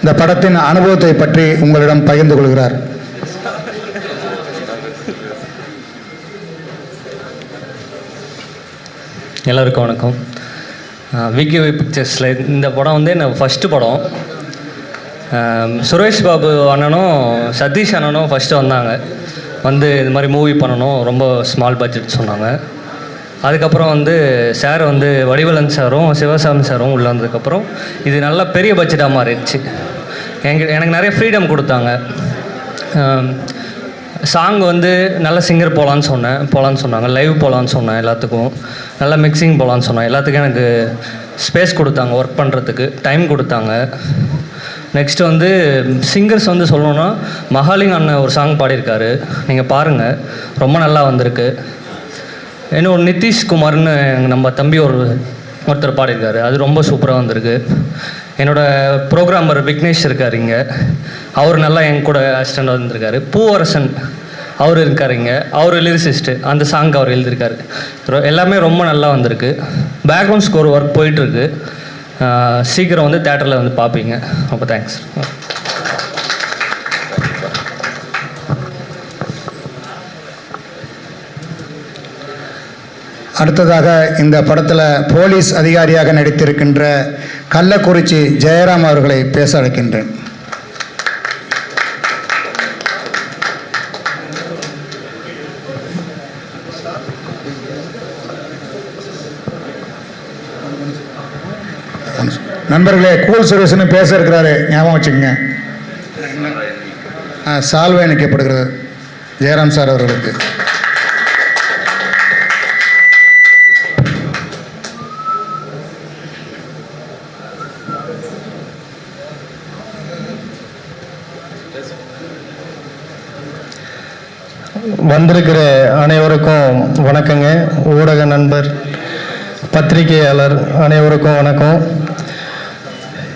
இந்த படத்தின் அனுபவத்தை பற்றி உங்களிடம் பகிர்ந்து கொள்கிறார். எல்லோருக்கும் வணக்கம். விகேவி பிக்சர்ஸில் இந்த படம் வந்து என்னோடய ஃபஸ்ட்டு படம். சுரேஷ் பாபு அண்ணனும் சதீஷ் அண்ணனும் ஃபஸ்ட்டு வந்தாங்க. வந்து இது மாதிரி மூவி பண்ணணும், ரொம்ப ஸ்மால் பட்ஜெட் சொன்னாங்க. அதுக்கப்புறம் வந்து சார் வந்து வடிவேலன் சாரும் சிவசாமி சாரும் உள்ளே வந்ததுக்கப்புறம் இது நல்லா பெரிய பட்ஜெட்டாக மாறிடுச்சு. எனக்கு நிறைய ஃப்ரீடம் கொடுத்தாங்க. சாங் வந்து நல்ல சிங்கர் போகலான்னு சொன்னாங்க, லைவ் போகலான்னு சொன்னேன், எல்லாத்துக்கும் நல்லா மிக்சிங் போகலான்னு சொன்னேன். எல்லாத்துக்கும் எனக்கு ஸ்பேஸ் கொடுத்தாங்க, ஒர்க் பண்ணுறதுக்கு டைம் கொடுத்தாங்க. நெக்ஸ்ட்டு வந்து சிங்கர்ஸ் வந்து சொல்லணுன்னா மகாலிங் அண்ணன் ஒரு சாங் பாடியிருக்காரு, நீங்கள் பாருங்கள், ரொம்ப நல்லா வந்திருக்கு. இன்னும் நிதிஷ்குமார்னு நம்ம தம்பி ஒருத்தர் பாடியிருக்காரு, அது ரொம்ப சூப்பராக வந்திருக்கு. என்னோடய ப்ரோக்ராமர் விக்னேஷ் இருக்கார் இங்கே, அவர் நல்லா என் கூட அசிஸ்டண்ட் வந்திருக்காரு. பூவரசன் அவர் இருக்கார் இங்கே, அவர் லிரிசிஸ்ட்டு, அந்த சாங் அவர் எழுதியிருக்காரு. எல்லாமே ரொம்ப நல்லா வந்திருக்கு. பேக்ரவுண்ட் ஸ்கோர் ஒர்க் போயிட்டுருக்கு. சீக்கிரம் வந்து தேட்டரில் வந்து பார்ப்பீங்க. ரொம்ப தேங்க்ஸ். அடுத்ததாக இந்த படத்தில் போலீஸ் அதிகாரியாக நடித்திருக்கின்ற கள்ளக்குறிச்சி ஜெயராம் அவர்களை பேச அழைக்கின்றேன். நண்பர்களே, கூல் சுரேஷன் பேச இருக்கிறாரு, ஞாபகம் வச்சுக்கோங்க. சால்வை அணிக்கப்படுகிறது ஜெயராம் சார் அவர்களுக்கு. வந்திருக்கிற அனைவருக்கும் வணக்கங்க. ஊடக நண்பர், பத்திரிகையாளர் அனைவருக்கும் வணக்கம்.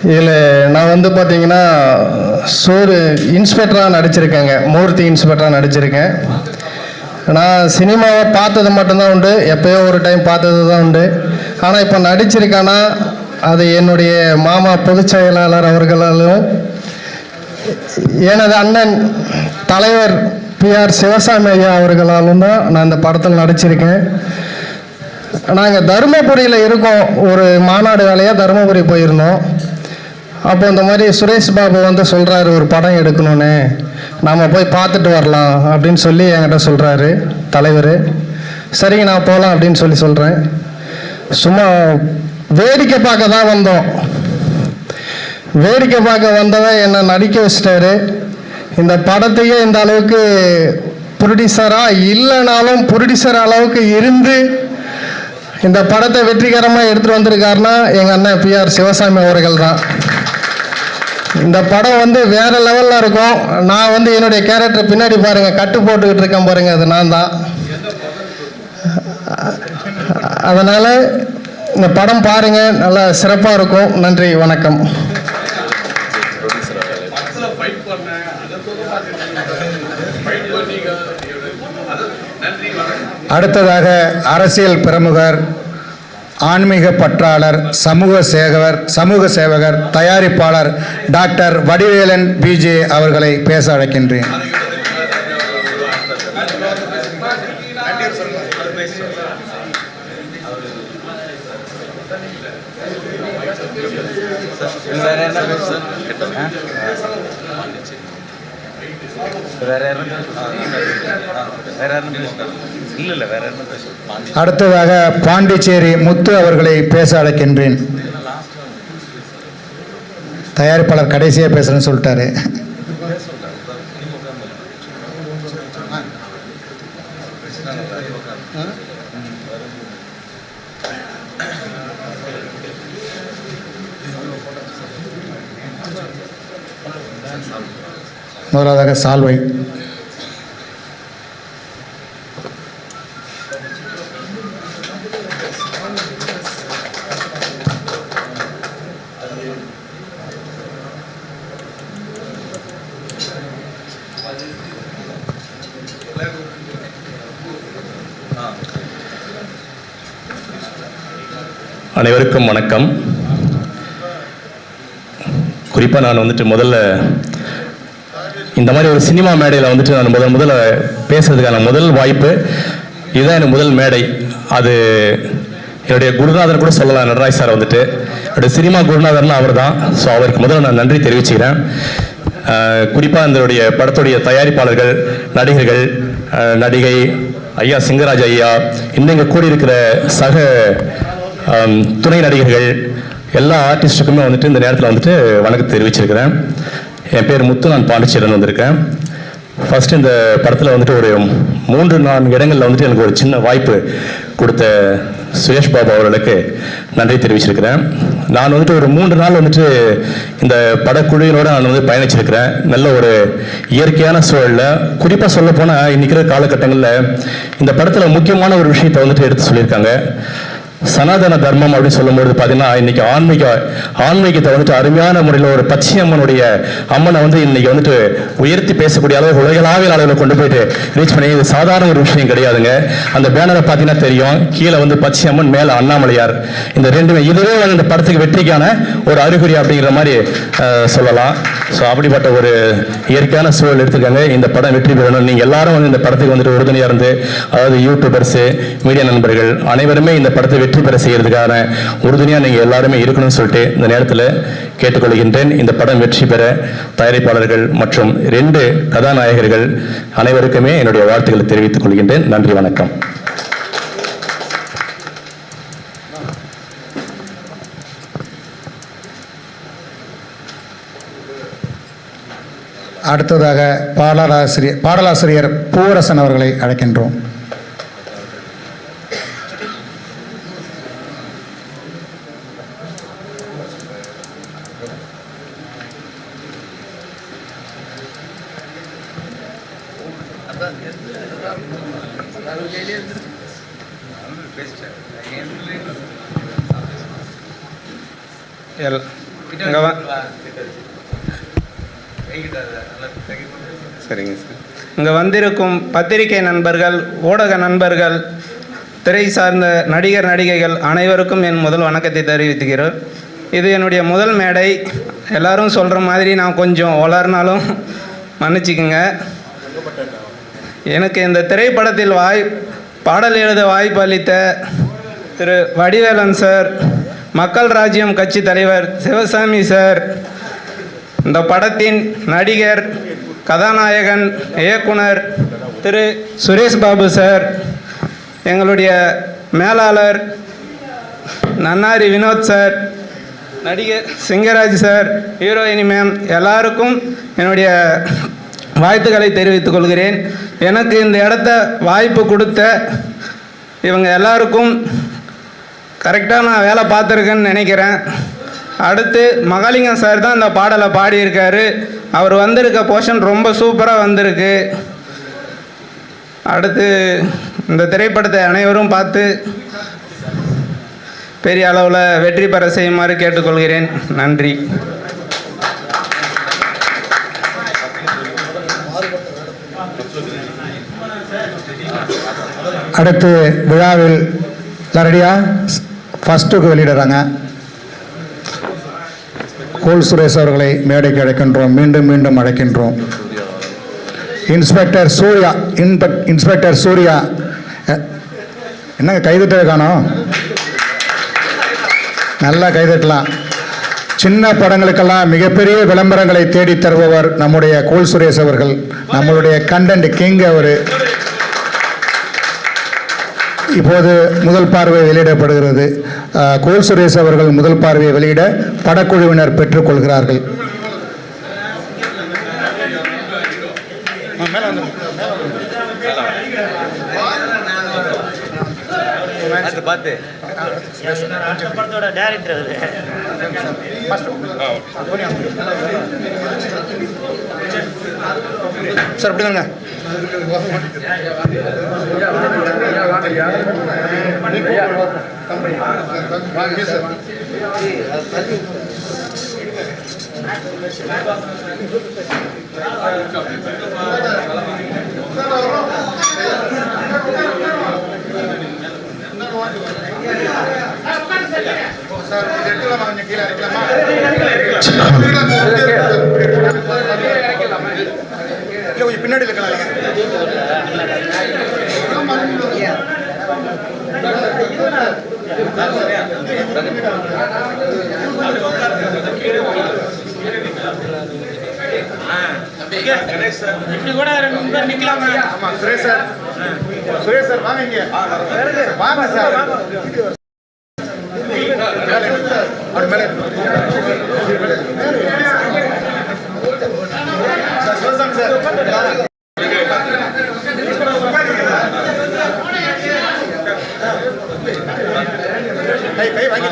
இதில் நான் பார்த்தீங்கன்னா இன்ஸ்பெக்டராக நடிச்சிருக்கேங்க. மூர்த்தி இன்ஸ்பெக்டராக நடிச்சிருக்கேன். நான் சினிமாவை பார்த்தது மட்டும்தான் உண்டு, எப்போயோ ஒரு டைம் பார்த்தது தான் உண்டு. ஆனால் இப்போ நடிச்சிருக்கேன்னா அது என்னுடைய மாமா பொதுச் செயலாளர் அவர்களாலும் எனது அண்ணன் தலைவர் PR சிவசாமி ஐயா அவர்களாலும் தான் நான் இந்த படத்தில் நடிச்சிருக்கேன். நாங்கள் தருமபுரியில் இருக்கோம், ஒரு மாநாடு வேலையாக தருமபுரி போயிருந்தோம். அப்போ இந்த மாதிரி சுரேஷ் பாபு சொல்கிறாரு ஒரு படம் எடுக்கணும்னு, நாம் போய் பார்த்துட்டு வரலாம் அப்படின்னு சொல்லி என்கிட்ட சொல்கிறாரு தலைவர். சரிங்க நான் போகலாம் அப்படின்னு சொல்கிறேன். சும்மா வேடிக்கை பார்க்க தான் வந்தோம். வேடிக்கை பார்க்க வந்தவன் என்னை நடிக்க வச்சிட்டாரு. இந்த படத்தையே இந்த அளவுக்கு ப்ரொடியூசராக இல்லைனாலும் ப்ரொடியூசர் அளவுக்கு இருந்து இந்த படத்தை வெற்றிகரமாக எடுத்துகிட்டு வந்திருக்காருன்னா எங்கள் அண்ணன் PR சிவசாமி அவர்கள் தான். இந்த படம் வேறு லெவலில் இருக்கும். நான் என்னுடைய கேரக்டர் பின்னாடி பாருங்கள், கட்டு போட்டுக்கிட்டு இருக்கேன் பாருங்கள், அது நான் தான். அதனால் இந்த படம் பாருங்கள், நல்லா சிறப்பாக இருக்கும். நன்றி, வணக்கம். அடுத்ததாக அரசியல் பிரமுகர், ஆன்மீக பற்றாளர், சமூக சேவகர், தயாரிப்பாளர் டாக்டர் வடிவேலன் PJ அவர்களை பேச அழைக்கின்றேன். அடுத்ததாக பாண்டிச்சேரி முத்து அவர்களை பேச அழைக்கின்றேன். தயாரிப்பாளர் கடைசியாக பேசுறேன்னு சொல்லிட்டாரு. முதலாவதாக சால்வை. அனைவருக்கும் வணக்கம். குறிப்பாக நான் முதல்ல இந்த மாதிரி ஒரு சினிமா மேடையில் நான் முதல்ல பேசுறதுக்கான முதல் வாய்ப்பு இதுதான். எனக்கு முதல் மேடை. அது என்னுடைய குருநாதர் கூட சொல்லலாம். நடராஜ் சார் என்னுடைய சினிமா குருநாதர்னு அவர் தான். ஸோ அவருக்கு முதல்ல நான் நன்றி தெரிவிச்சுக்கிறேன். குறிப்பாக இந்த படத்துடைய தயாரிப்பாளர்கள், நடிகர்கள், நடிகை ஐயா சிங்கராஜ் ஐயா, இன்னும் இங்கே கூடியிருக்கிற சக துணை நடிகர்கள், எல்லா ஆர்டிஸ்ட்டுக்குமே இந்த நேரத்தில் வணக்கம் தெரிவிச்சிருக்கிறேன். என் பேர் முத்து, நான் பாண்டிச்சேரியில் வந்திருக்கேன். ஃபஸ்ட்டு இந்த படத்தில் ஒரு 3-4 இடங்களில் எனக்கு ஒரு சின்ன வாய்ப்பு கொடுத்த சுரேஷ் பாபு அவர்களுக்கு நன்றி தெரிவிச்சிருக்கிறேன். நான் ஒரு 3 நாள் இந்த படக்குழுவினோடு நான் பயணிச்சிருக்கிறேன். நல்ல ஒரு இயற்கையான சூழலில், குறிப்பாக சொல்ல போனால் இன்றைக்கிற காலகட்டங்களில் இந்த படத்தில் முக்கியமான ஒரு விஷயத்தை எடுத்து சொல்லியிருக்காங்க. சனாதன தர்மம் அப்படின்னு சொல்லும்போது பார்த்தீங்கன்னா இன்னைக்கு ஆன்மீகத்தை அருமையான முறையில் ஒரு பச்சையம்மனுடைய அம்மனை இன்னைக்கு உயர்த்தி பேசக்கூடிய அளவு உலகளாவிய அளவில் கொண்டு போயிட்டு ரீச் பண்ணி, இது சாதாரண ஒரு விஷயம் கிடையாதுங்க. அந்த பேனரை பார்த்தீங்கன்னா தெரியும், கீழே பச்சையம்மன், மேலே அண்ணாமலையார். இந்த ரெண்டுமே இதுவே இந்த படத்துக்கு வெற்றிக்கான ஒரு அறிகுறி அப்படிங்கிற மாதிரி சொல்லலாம். ஸோ அப்படிப்பட்ட ஒரு இயற்கையான சூழல் எடுத்துக்காங்க. இந்த படம் வெற்றி பெறணும். நீங்கள் எல்லாரும் இந்த படத்துக்கு உறுதுணையாக இருந்து, அதாவது யூடியூபர்ஸு, மீடியா நண்பர்கள் அனைவருமே இந்த படத்தை வெற்றி பெற செய்யறதுக்கான உறுதுணையாக நீங்கள் எல்லாருமே இருக்கணும்னு சொல்லிட்டு இந்த நேரத்தில் கேட்டுக்கொள்கின்றேன். இந்த படம் வெற்றி பெற தயாரிப்பாளர்கள் மற்றும் 2 கதாநாயகர்கள் அனைவருக்குமே என்னுடைய வாழ்த்துக்களை தெரிவித்துக் கொள்கின்றேன். நன்றி, வணக்கம். அடுத்ததாக பாடலாசிரியர் பூவரசன் அவர்களை அழைக்கின்றோம். சரிங்க சார். இங்கே வந்திருக்கும் பத்திரிகை நண்பர்கள், ஊடக நண்பர்கள், திரை சார்ந்த நடிகர் நடிகைகள் அனைவருக்கும் என் முதல் வணக்கத்தை தெரிவித்துக்கிறேன். இது என்னுடைய முதல் மேடை. எல்லாரும் சொல்கிற மாதிரி நான் கொஞ்சம் வளர்னாலும் மன்னிச்சிக்கோங்க. எனக்கு இந்த திரைப்படத்தில் பாடல் எழுத வாய்ப்பு அளித்த திரு வடிவேலன் சார், மக்கள் ராஜ்யம் கட்சி தலைவர் சிவசாமி சார், இந்த படத்தின் நடிகர், கதாநாயகன், இயக்குனர் திரு சுரேஷ் பாபு சார், எங்களுடைய மேலாளர் நன்னாரி வினோத் சார், நடிகர் சிங்கராஜ் சார், ஹீரோயினி மேம், எல்லாருக்கும் என்னுடைய வாழ்த்துக்களை தெரிவித்துக் கொள்கிறேன். எனக்கு இந்த இடத்த வாய்ப்பு கொடுத்த இவங்க எல்லாருக்கும் கரெக்டாக நான் வேலை பார்த்துருக்கேன்னு நினைக்கிறேன். அடுத்து மகாலிங்கம் சார் தான் இந்த பாடலை பாடியிருக்காரு. அவர் வந்திருக்க போர்ஷன் ரொம்ப சூப்பராக வந்திருக்கு. அடுத்து இந்த திரைப்படத்தை அனைவரும் பார்த்து பெரிய அளவில் வெற்றி பெற செய்யுமாறு கேட்டுக்கொள்கிறேன். நன்றி. அடுத்து விழாவில் ரெடியா ஃபஸ்ட்டுக்கு வெளியிடுறாங்க. கோல் சுரேஷ் அவர்களை மேடைக்கு அழைக்கின்றோம். மீண்டும் மீண்டும் அழைக்கின்றோம். Inspector Surya, inspector Surya. என்னங்க கைதட்டவே காணோம்? நல்லா கைதட்டலாம். சின்ன படங்களுக்கெல்லாம் மிகப்பெரிய விளம்பரங்களை தேடி தருபவர் நம்முடைய கோல் சுரேஷ் அவர்கள். நம்மளுடைய கண்டென்ட் கிங் அவர். இப்போது முதல் பார்வை வெளியிடப்படுகிறது. கோல் சுரேஷ் அவர்கள் முதல் பார்வையை வெளியிட படக்குழுவினர் பெற்றுக்கொள்கிறார்கள். சார் அப்படிதாங்க. கொஞ்சம் பின்னாடி இருக்கலாம். இப்படி கூட நிக்கலாமா? சுரேஷ் சார், சுரேஷ் சார் வாங்க இங்க. வாங்க சார். கை வாங்கி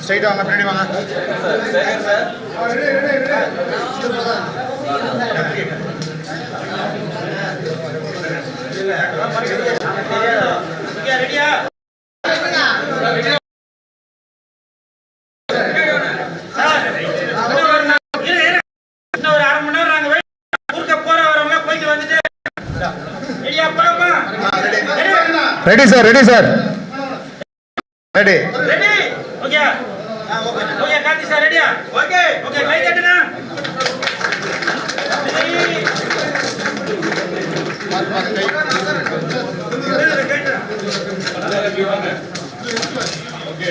ஸ்ட்ரைட்டா வாங்க, பின்னாடி வாங்க. Ready sir, ready sir, ready. Okay okay Gandhi sir ரெடியா? ஓகே ஓகே கை தட்டுங்க. ஓகே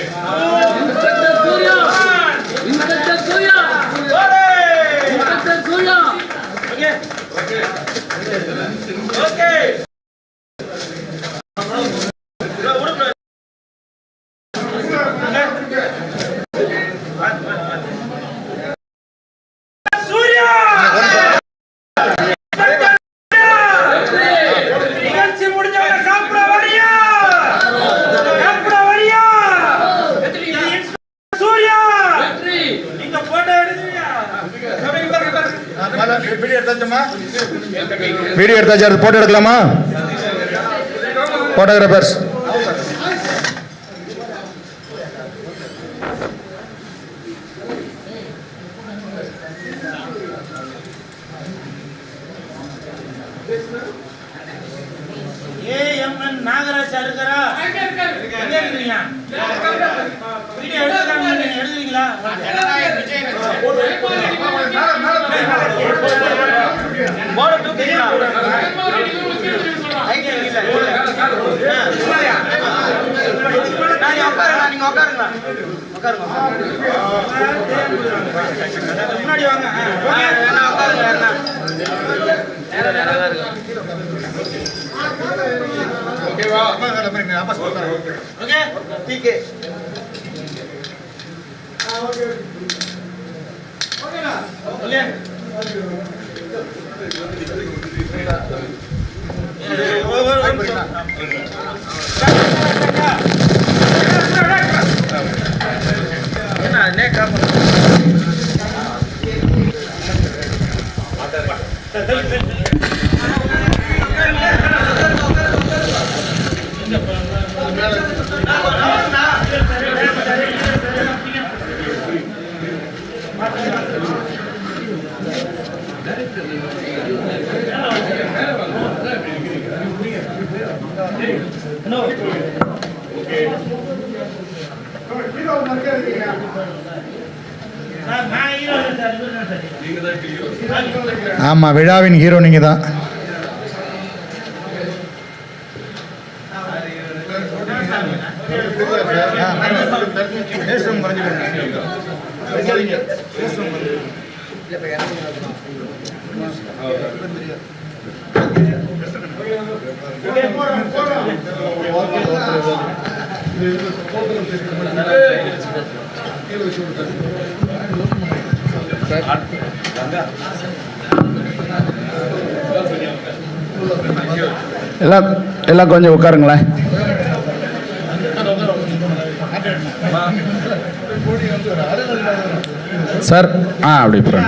வீடியோ எடுத்தாச்சு, அது போட்டோ எடுக்கலாமா? போட்டோகிராஃபர்ஸ் ஏஎம்என் நாகராஜ் இருக்கிறா எடுக்கிறீங்களா? முன்னாடி வாங்க. ஆமாம், விழாவின் ஹீரோ நீங்கள் தான். எல்லாம் கொஞ்சம் உட்காருங்களேன். சார் அப்படி போகிறேன்.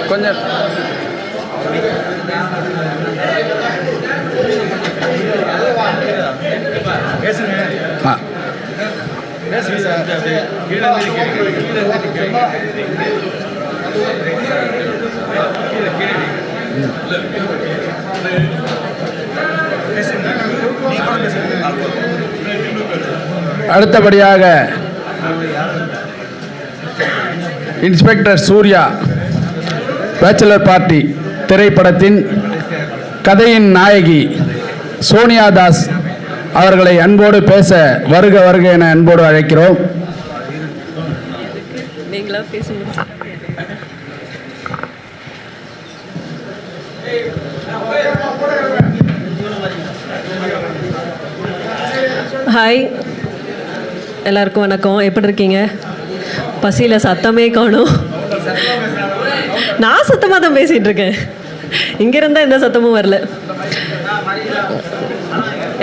கொஞ்சம் அடுத்தபடியாக இன்ஸ்பெக்டர் சூர்யா பேச்சுலர் பார்ட்டி திரைப்படத்தின் கதையின் நாயகி சோனியா தாஸ் அவர்களை அன்போடு பேச வருக வருக என அன்போடு அழைக்கிறோம். ஹாய், எல்லாருக்கும் வணக்கம். எப்படி இருக்கீங்க? பசியில் சத்தமே காணும். நான் சத்தமாக தான் பேசிகிட்டு இருக்கேன். இங்கே இருந்தால் எந்த சத்தமும் வரல.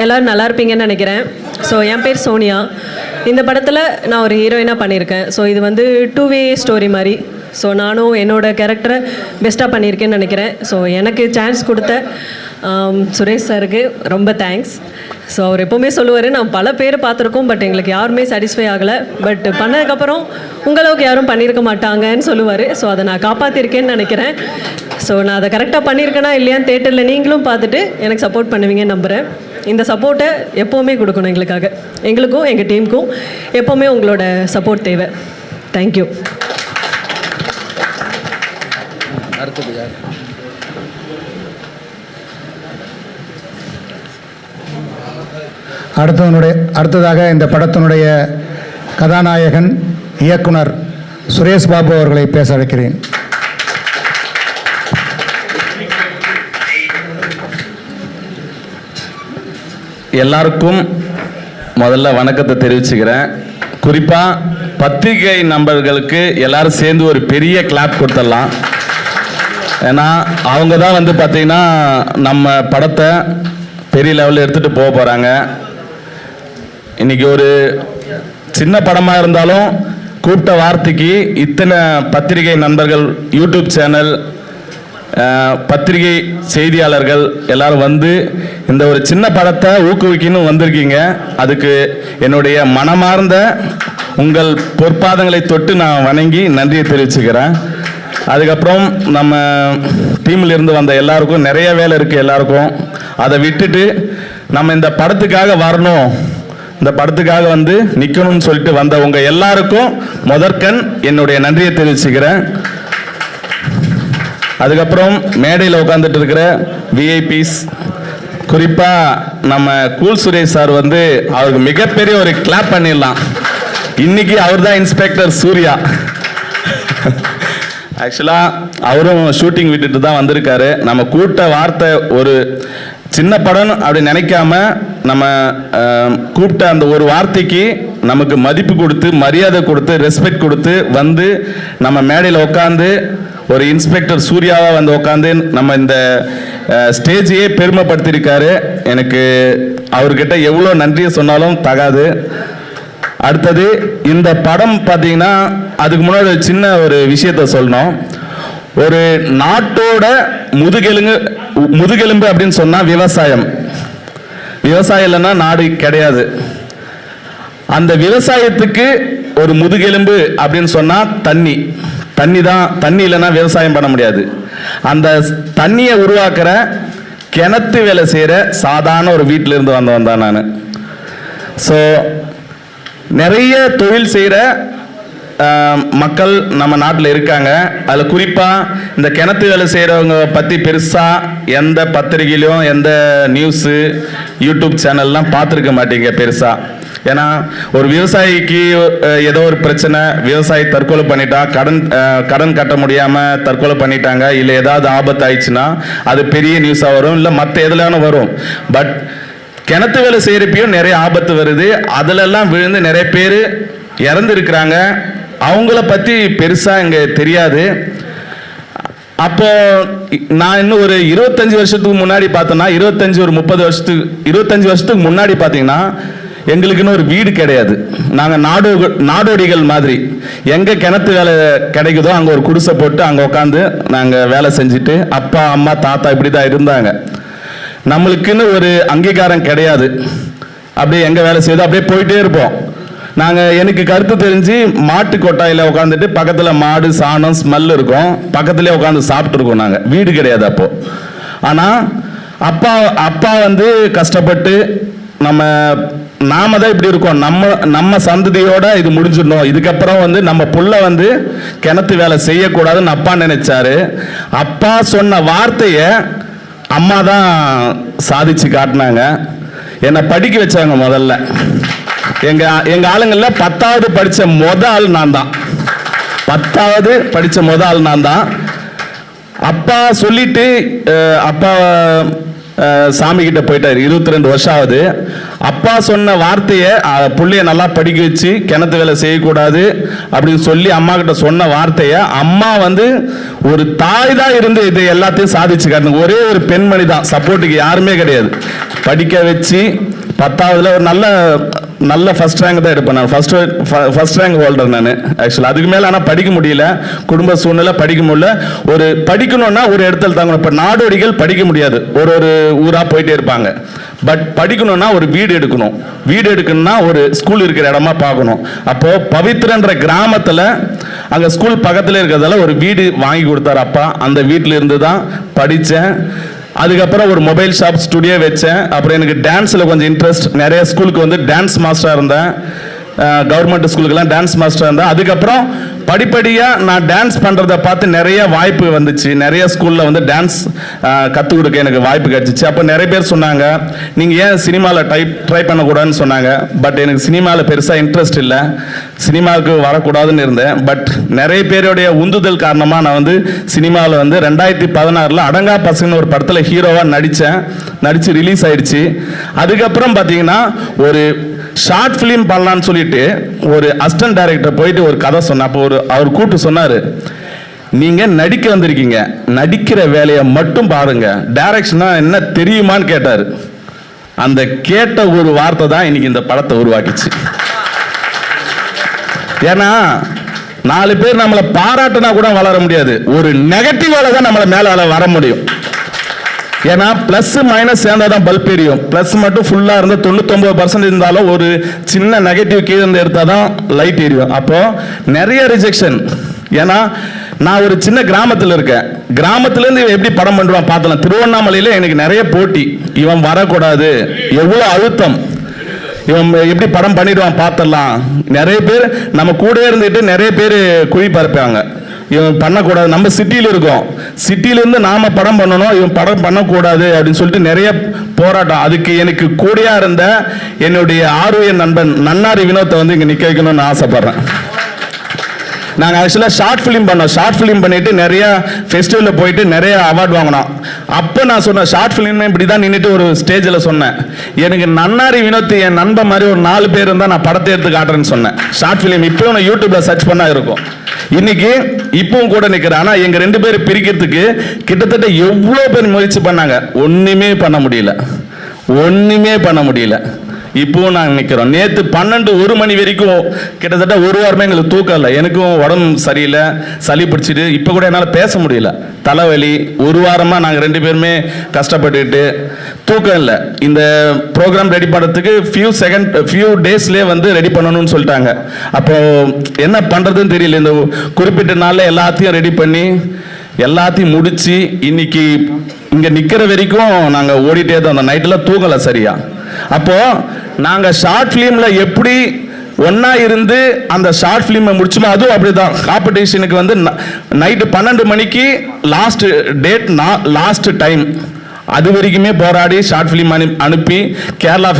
எல்லோரும் நல்லா இருப்பீங்கன்னு நினைக்கிறேன். ஸோ என் பேர் சோனியா. இந்த படத்தில் நான் ஒரு ஹீரோயினாக பண்ணியிருக்கேன். ஸோ இது வந்து 2-வே ஸ்டோரி மாதிரி. ஸோ நானும் என்னோடய கேரக்டரை பெஸ்ட்டாக பண்ணியிருக்கேன்னு நினைக்கிறேன். ஸோ எனக்கு சான்ஸ் கொடுத்த சுரேஷ் சாருக்கு ரொம்ப தேங்க்ஸ். ஸோ அவர் எப்போவுமே சொல்லுவார், நான் பல பேர் பார்த்துருக்கோம், பட் எங்களுக்கு யாருமே சாட்டிஸ்ஃபை ஆகலை, பட் பண்ணதுக்கப்புறம் உங்களவுக்கு யாரும் பண்ணியிருக்க மாட்டாங்கன்னு சொல்லுவார். ஸோ அதை நான் காப்பாற்றிருக்கேன்னு நினைக்கிறேன். ஸோ நான் அதை கரெக்டாக பண்ணியிருக்கேனா இல்லையான்னு தேட்டரில் நீங்களும் பார்த்துட்டு எனக்கு சப்போர்ட் பண்ணுவீங்கன்னு நம்புகிறேன். இந்த சப்போர்ட்டை எப்போவுமே கொடுக்கணும் எங்களுக்காக, எங்களுக்கும் எங்கள் டீமுக்கும் எப்போவுமே உங்களோட சப்போர்ட் தேவை. தேங்க்யூ. அடுத்ததாக இந்த படத்தினுடைய கதாநாயகன் இயக்குனர் சுரேஷ் பாபு அவர்களை பேச அழைக்கிறேன். எல்லாருக்கும் முதல்ல வணக்கத்தை தெரிவிச்சுக்கிறேன். குறிப்பாக பத்திரிகை நண்பர்களுக்கு எல்லாரும் சேர்ந்து ஒரு பெரிய கிளாப் கொடுத்துடலாம். ஏன்னா அவங்க தான் வந்து பார்த்திங்கன்னா நம்ம படத்தை பெரிய லெவலில் எடுத்துகிட்டு போக போகிறாங்க. இன்றைக்கி ஒரு சின்ன படமாக இருந்தாலும் கூப்பிட்ட வார்த்தைக்கு இத்தனை பத்திரிகை நண்பர்கள், யூடியூப் சேனல், பத்திரிகை செய்தியாளர்கள் எல்லாரும் வந்து இந்த ஒரு சின்ன படத்தை ஊக்குவிக்கணும் வந்திருக்கீங்க. அதுக்கு என்னுடைய மனமார்ந்த உங்கள் பொற்பாதங்களை தொட்டு நான் வணங்கி நன்றியை தெரிவிச்சுக்கிறேன். அதுக்கப்புறம் நம்ம டீமில் இருந்து வந்த எல்லாருக்கும் நிறைய வேலை இருக்குது. எல்லாருக்கும் அதை விட்டுட்டு நம்ம இந்த படத்துக்காக வரணும், இந்த படத்துக்காக வந்து நிற்கணும்னு சொல்லிட்டு வந்தவங்க எல்லாருக்கும் முதற்கண் என்னுடைய நன்றியை தெரிவிச்சுக்கிறேன். அதுக்கப்புறம் மேடையில் உட்காந்துட்டு இருக்கிற விஐபிஸ், குறிப்பாக நம்ம கூல் சுரேஷ் சார் வந்து அவருக்கு மிகப்பெரிய ஒரு கிளாப் பண்ணிடலாம். இன்னைக்கு அவர் தான் இன்ஸ்பெக்டர் சூர்யா. ஆக்சுவலாக அவரும் ஷூட்டிங் விட்டுட்டு தான் வந்திருக்காரு. நம்ம கூட்ட வார்த்தை ஒரு சின்ன படம் அப்படி நினைக்காம நம்ம கூப்பிட்ட அந்த ஒரு வார்த்தைக்கு நமக்கு மதிப்பு கொடுத்து, மரியாதை கொடுத்து, ரெஸ்பெக்ட் கொடுத்து வந்து நம்ம மேடையில் உட்காந்து ஒரு இன்ஸ்பெக்டர் சூர்யாவாக வந்து உட்காந்து நம்ம இந்த ஸ்டேஜையே பெருமைப்படுத்தியிருக்காரு. எனக்கு அவர்கிட்ட எவ்வளோ நன்றியை சொன்னாலும் தகாது. அடுத்தது இந்த படம் பார்த்தீங்கன்னா அதுக்கு முன்னாடி ஒரு சின்ன ஒரு விஷயத்த சொல்லணும். ஒரு நாட்டோட முதுகெலும்பு அப்படின்னு சொன்னால் விவசாயம். விவசாயம் இல்லைன்னா நாடு கிடையாது. அந்த விவசாயத்துக்கு ஒரு முதுகெலும்பு அப்படின்னு சொன்னால் தண்ணி தான். தண்ணி இல்லைன்னா விவசாயம் பண்ண முடியாது. அந்த தண்ணியை உருவாக்குற கிணத்து வேலை செய்கிற சாதாரண ஒரு வீட்டில் இருந்து வந்தவன் தான் நான். ஸோ நிறைய தொழில் செய்கிற மக்கள் நம்ம நாட்டில் இருக்காங்க. அதில் குறிப்பாக இந்த கிணத்து வேலை செய்கிறவங்க பற்றி பெருசாக எந்த பத்திரிகையிலையும் எந்த நியூஸு யூடியூப் சேனல்லாம் பார்த்துருக்க மாட்டீங்க பெருசாக. ஏன்னா ஒரு விவசாயிக்கு ஏதோ ஒரு பிரச்சனை, விவசாயி தற்கொலை பண்ணிட்டா, கடன் கட்ட முடியாமல் தற்கொலை பண்ணிட்டாங்க, இல்லை ஏதாவது ஆபத்து ஆயிடுச்சுன்னா அது பெரிய நியூஸாக வரும், இல்லை மற்ற எதுலான வரும். பட் கிணத்து வேலை செய்கிறப்பையும் நிறைய ஆபத்து வருது. அதிலெல்லாம் விழுந்து நிறைய பேர் இறந்துருக்கிறாங்க. அவங்கள பற்றி பெருசாக இங்கே தெரியாது. அப்போ நான் இன்னும் ஒரு 25 வருஷத்துக்கு முன்னாடி பார்த்தோன்னா, 25 வருஷத்துக்கு முன்னாடி பார்த்தீங்கன்னா எங்களுக்குன்னு ஒரு வீடு கிடையாது. நாங்கள் நாடோடிகள் மாதிரி எங்கே கிணத்து வேலை கிடைக்குதோ அங்கே ஒரு குடிசை போட்டு அங்கே உட்காந்து நாங்கள் வேலை செஞ்சுட்டு, அப்பா அம்மா தாத்தா இப்படி தான் இருந்தாங்க. நம்மளுக்குன்னு ஒரு அங்கீகாரம் கிடையாது. அப்படியே எங்கே வேலை செய்யுதோ அப்படியே போயிட்டே இருப்போம். எனக்கு கருத்து தெரிஞ்சு மாட்டு கொட்டாயில் உட்காந்துட்டு பக்கத்தில் மாடு சாணம் ஸ்மெல் இருக்கும், பக்கத்துலேயே உட்காந்து சாப்பிட்ருக்கோம். நாங்கள் வீடு கிடையாது அப்போ. ஆனால் அப்பா வந்து கஷ்டப்பட்டு நாம தான் இப்படி இருக்கோம், நம்ம சந்ததியோட இது முடிஞ்சிடணும், இதுக்கப்புறம் வந்து நம்ம புள்ள வந்து கிணத்து வேலை செய்யக்கூடாதுன்னு அப்பா நினைச்சாரு. அப்பா சொன்ன வார்த்தையை அம்மா தான் சாதிச்சு காட்டினாங்க. என்னை படிக்க வச்சாங்க. முதல்ல எங்க ஆளுங்கள்ல 10வது படிச்ச முத ஆள் நான் தான். 10வது படிச்ச முத ஆள் நான் தான். அப்பா சொல்லிட்டு அப்பா சாமி கிட்ட போயிட்டாரு. 22 வருஷம் ஆகுது. அப்பா சொன்ன வார்த்தையை புள்ளைய நல்லா படிக்க வச்சு கிணத்து வேலை செய்யக்கூடாது அப்படின்னு சொல்லி அம்மா கிட்ட சொன்ன வார்த்தையை அம்மா வந்து ஒரு தாய் தான் இருந்து இது எல்லாத்தையும் சாதிச்சு காட்டுங்க. ஒரே ஒரு பெண்மணி தான், சப்போர்ட்டுக்கு யாருமே கிடையாது. படிக்க வச்சு 10வதுல ஒரு நல்ல நல்ல ஃபஸ்ட் ரேங்க் தான் எடுப்பேன். நான் ஃபஸ்ட் ரேங்க் ஹோல்டர் நான் ஆக்சுவலாக. அதுக்கு மேலே ஆனால் படிக்க முடியல, குடும்ப சூழ்நிலை படிக்க முடியல. ஒரு படிக்கணும்னா ஒரு இடத்துல தாங்கணும். இப்போ நாடோடிகள் படிக்க முடியாது, ஒரு ஊராக போயிட்டே இருப்பாங்க. பட் படிக்கணும்னா ஒரு வீடு எடுக்கணும், வீடு எடுக்கணும்னா ஒரு ஸ்கூல் இருக்கிற இடமா பார்க்கணும். அப்போது பவித்ரன்ற கிராமத்தில் அங்கே ஸ்கூல் பக்கத்தில் இருக்கிறதால ஒரு வீடு வாங்கி கொடுத்தாரு அப்பா. அந்த வீட்டில் இருந்து தான் படித்தேன். அதுக்கப்புறம் ஒரு மொபைல் ஷாப் ஸ்டுடியோ வச்சேன். அப்புறம் எனக்கு டான்ஸில் கொஞ்சம் இன்ட்ரெஸ்ட், நிறைய ஸ்கூலுக்கு வந்து டான்ஸ் மாஸ்டராக இருந்தேன். கவர்மெண்ட் ஸ்கூலுக்கெல்லாம் டான்ஸ் மாஸ்டராக இருந்தேன். அதுக்கப்புறம் படிப்படியாக நான் டான்ஸ் பண்ணுறதை பார்த்து நிறைய வாய்ப்பு வந்துச்சு. நிறைய ஸ்கூலில் வந்து டான்ஸ் கற்றுக் கொடுக்க எனக்கு வாய்ப்பு கிடச்சிச்சு. அப்போ நிறைய பேர் சொன்னாங்க, நீங்கள் ஏன் சினிமாவில் ட்ரை பண்ணக்கூடாதுன்னு சொன்னாங்க. பட் எனக்கு சினிமாவில் பெருசாக இன்ட்ரெஸ்ட் இல்லை, சினிமாவுக்கு வரக்கூடாதுன்னு இருந்தேன். பட் நிறைய பேருடைய உந்துதல் காரணமாக நான் வந்து சினிமாவில் வந்து 2016 அடங்கா பசங்கன்னு ஒரு படத்தில் ஹீரோவாக நடித்து ரிலீஸ் ஆயிடுச்சு. அதுக்கப்புறம் பார்த்தீங்கன்னா ஒரு ஷார்ட் ஃபிலிம் பண்ணலான்னு சொல்லிட்டு ஒரு அசிஸ்டன்ட் டைரக்டர் போயிட்டு ஒரு கதை சொன்னேன். அப்போ அவர் கூப்பிட்டு சொன்னார், நீங்கள் நடிக்க வந்திருக்கீங்க, நடிக்கிற வேலையை மட்டும் பாருங்க, டைரக்ஷனா என்ன தெரியுமான்னு கேட்டார். அந்த கேட்ட ஒரு வார்த்தை தான் இன்னைக்கு இந்த படத்தை உருவாக்கிச்சு. ஏன்னா 4 பேர் நம்மளை பாராட்டினா கூட வளர முடியாது, ஒரு நெகட்டிவால தான் நம்மளை மேலே வர முடியும். ஏன்னா பிளஸ் மைனஸ் சேர்ந்தால் தான் பல்ப் எரியும். பிளஸ் மட்டும் ஃபுல்லாக இருந்தால் 99% இருந்தாலும் ஒரு சின்ன நெகட்டிவ் கீழே இருந்து எடுத்தால் தான் லைட் எரியும். அப்போது நிறைய ரிஜெக்ஷன். ஏன்னா நான் ஒரு சின்ன கிராமத்தில் இருக்கேன், கிராமத்துலேருந்து இவன் எப்படி படம் பண்ணுவான் பார்த்தலாம். திருவண்ணாமலையில் எனக்கு நிறைய போட்டி, இவன் வரக்கூடாது, எவ்வளோ அழுத்தம், இவன் எப்படி படம் பண்ணிடுவான் பார்த்துடலாம். நிறைய பேர் நம்ம கூட இருந்துட்டு நிறைய பேர் குழி பரப்பாங்க, இவன் பண்ணக்கூடாது. நம்ம சிட்டியில் இருக்கோம், சிட்டியிலேருந்து நாம் படம் பண்ணணும், இவன் படம் பண்ணக்கூடாது அப்படின்னு சொல்லிட்டு நிறைய போராட்டம். அதுக்கு எனக்கு கூடையாக இருந்த என்னுடைய ஆர்வ நண்பன் நன்னாரி வினோத்தை வந்து இங்கே நிற்க வைக்கணும்னு ஆசைப்பட்றேன். நாங்கள் ஆக்சுவலாக ஷார்ட் ஃபிலிம் பண்ணோம். ஷார்ட் ஃபிலிம் பண்ணிவிட்டு நிறையா ஃபெஸ்டிவலில் போயிட்டு நிறைய அவார்டு வாங்கினோம். அப்போ நான் சொன்னேன், ஷார்ட் ஃபிலிம் இப்படி தான் நின்றுட்டு ஒரு ஸ்டேஜில் சொன்னேன், எனக்கு நன்னாரி வினோத் என் நண்பன் மாதிரி ஒரு 4 பேர் இருந்தால் நான் படத்தை எடுத்து காட்டுறேன்னு சொன்னேன். ஷார்ட் ஃபிலிம் இப்போயும் நான் யூடியூப்பில் சர்ச் பண்ணால் இருக்கும். இன்னைக்கு இப்பவும் கூட நிற்கிறேன். ஆனால் எங்கள் 2 பேர் பிரிக்கிறதுக்கு கிட்டத்தட்ட எவ்வளோ பேர் முயற்சி பண்ணாங்க, ஒன்றுமே பண்ண முடியல. இப்பவும் நாங்கள் நிற்கிறோம். நேற்று 12-1 மணி வரைக்கும் கிட்டத்தட்ட 1 வாரமே எங்களுக்கு தூக்கம் இல்லை. எனக்கும் உடம்பு சரியில்லை, சளி பிடிச்சிட்டு இப்போ கூட என்னால் பேச முடியல, தலைவலி. 1 வாரமாக நாங்கள் 2 பேருமே கஷ்டப்பட்டுக்கிட்டு தூக்கம் இல்லை. இந்த ப்ரோக்ராம் ரெடி பண்ணுறதுக்கு ஃபியூ டேஸ்லேயே வந்து ரெடி பண்ணணும்னு சொல்லிட்டாங்க. அப்போ என்ன பண்ணுறதுன்னு தெரியல. இந்த குறிப்பிட்ட நாளில் எல்லாத்தையும் ரெடி பண்ணி எல்லாத்தையும் முடித்து இன்னைக்கு இங்கே நிற்கிற வரைக்கும் நாங்கள் ஓடிட்டே தான். அந்த நைட்டில் தூங்கலை சரியா. அப்போது நாங்கள் ஷார்ட் ஃபிலிமில் எப்படி ஒன்றா இருந்து அந்த ஷார்ட் ஃபிலிமை முடிச்சுமோ அதுவும் அப்படி தான். காம்படிஷனுக்கு வந்து நைட்டு 12 மணிக்கு லாஸ்ட் டேட், லாஸ்ட் டைம், அது வரைக்குமே போராடி ஷார்ட் ஃபிலிம் அனுப்பி கேரளா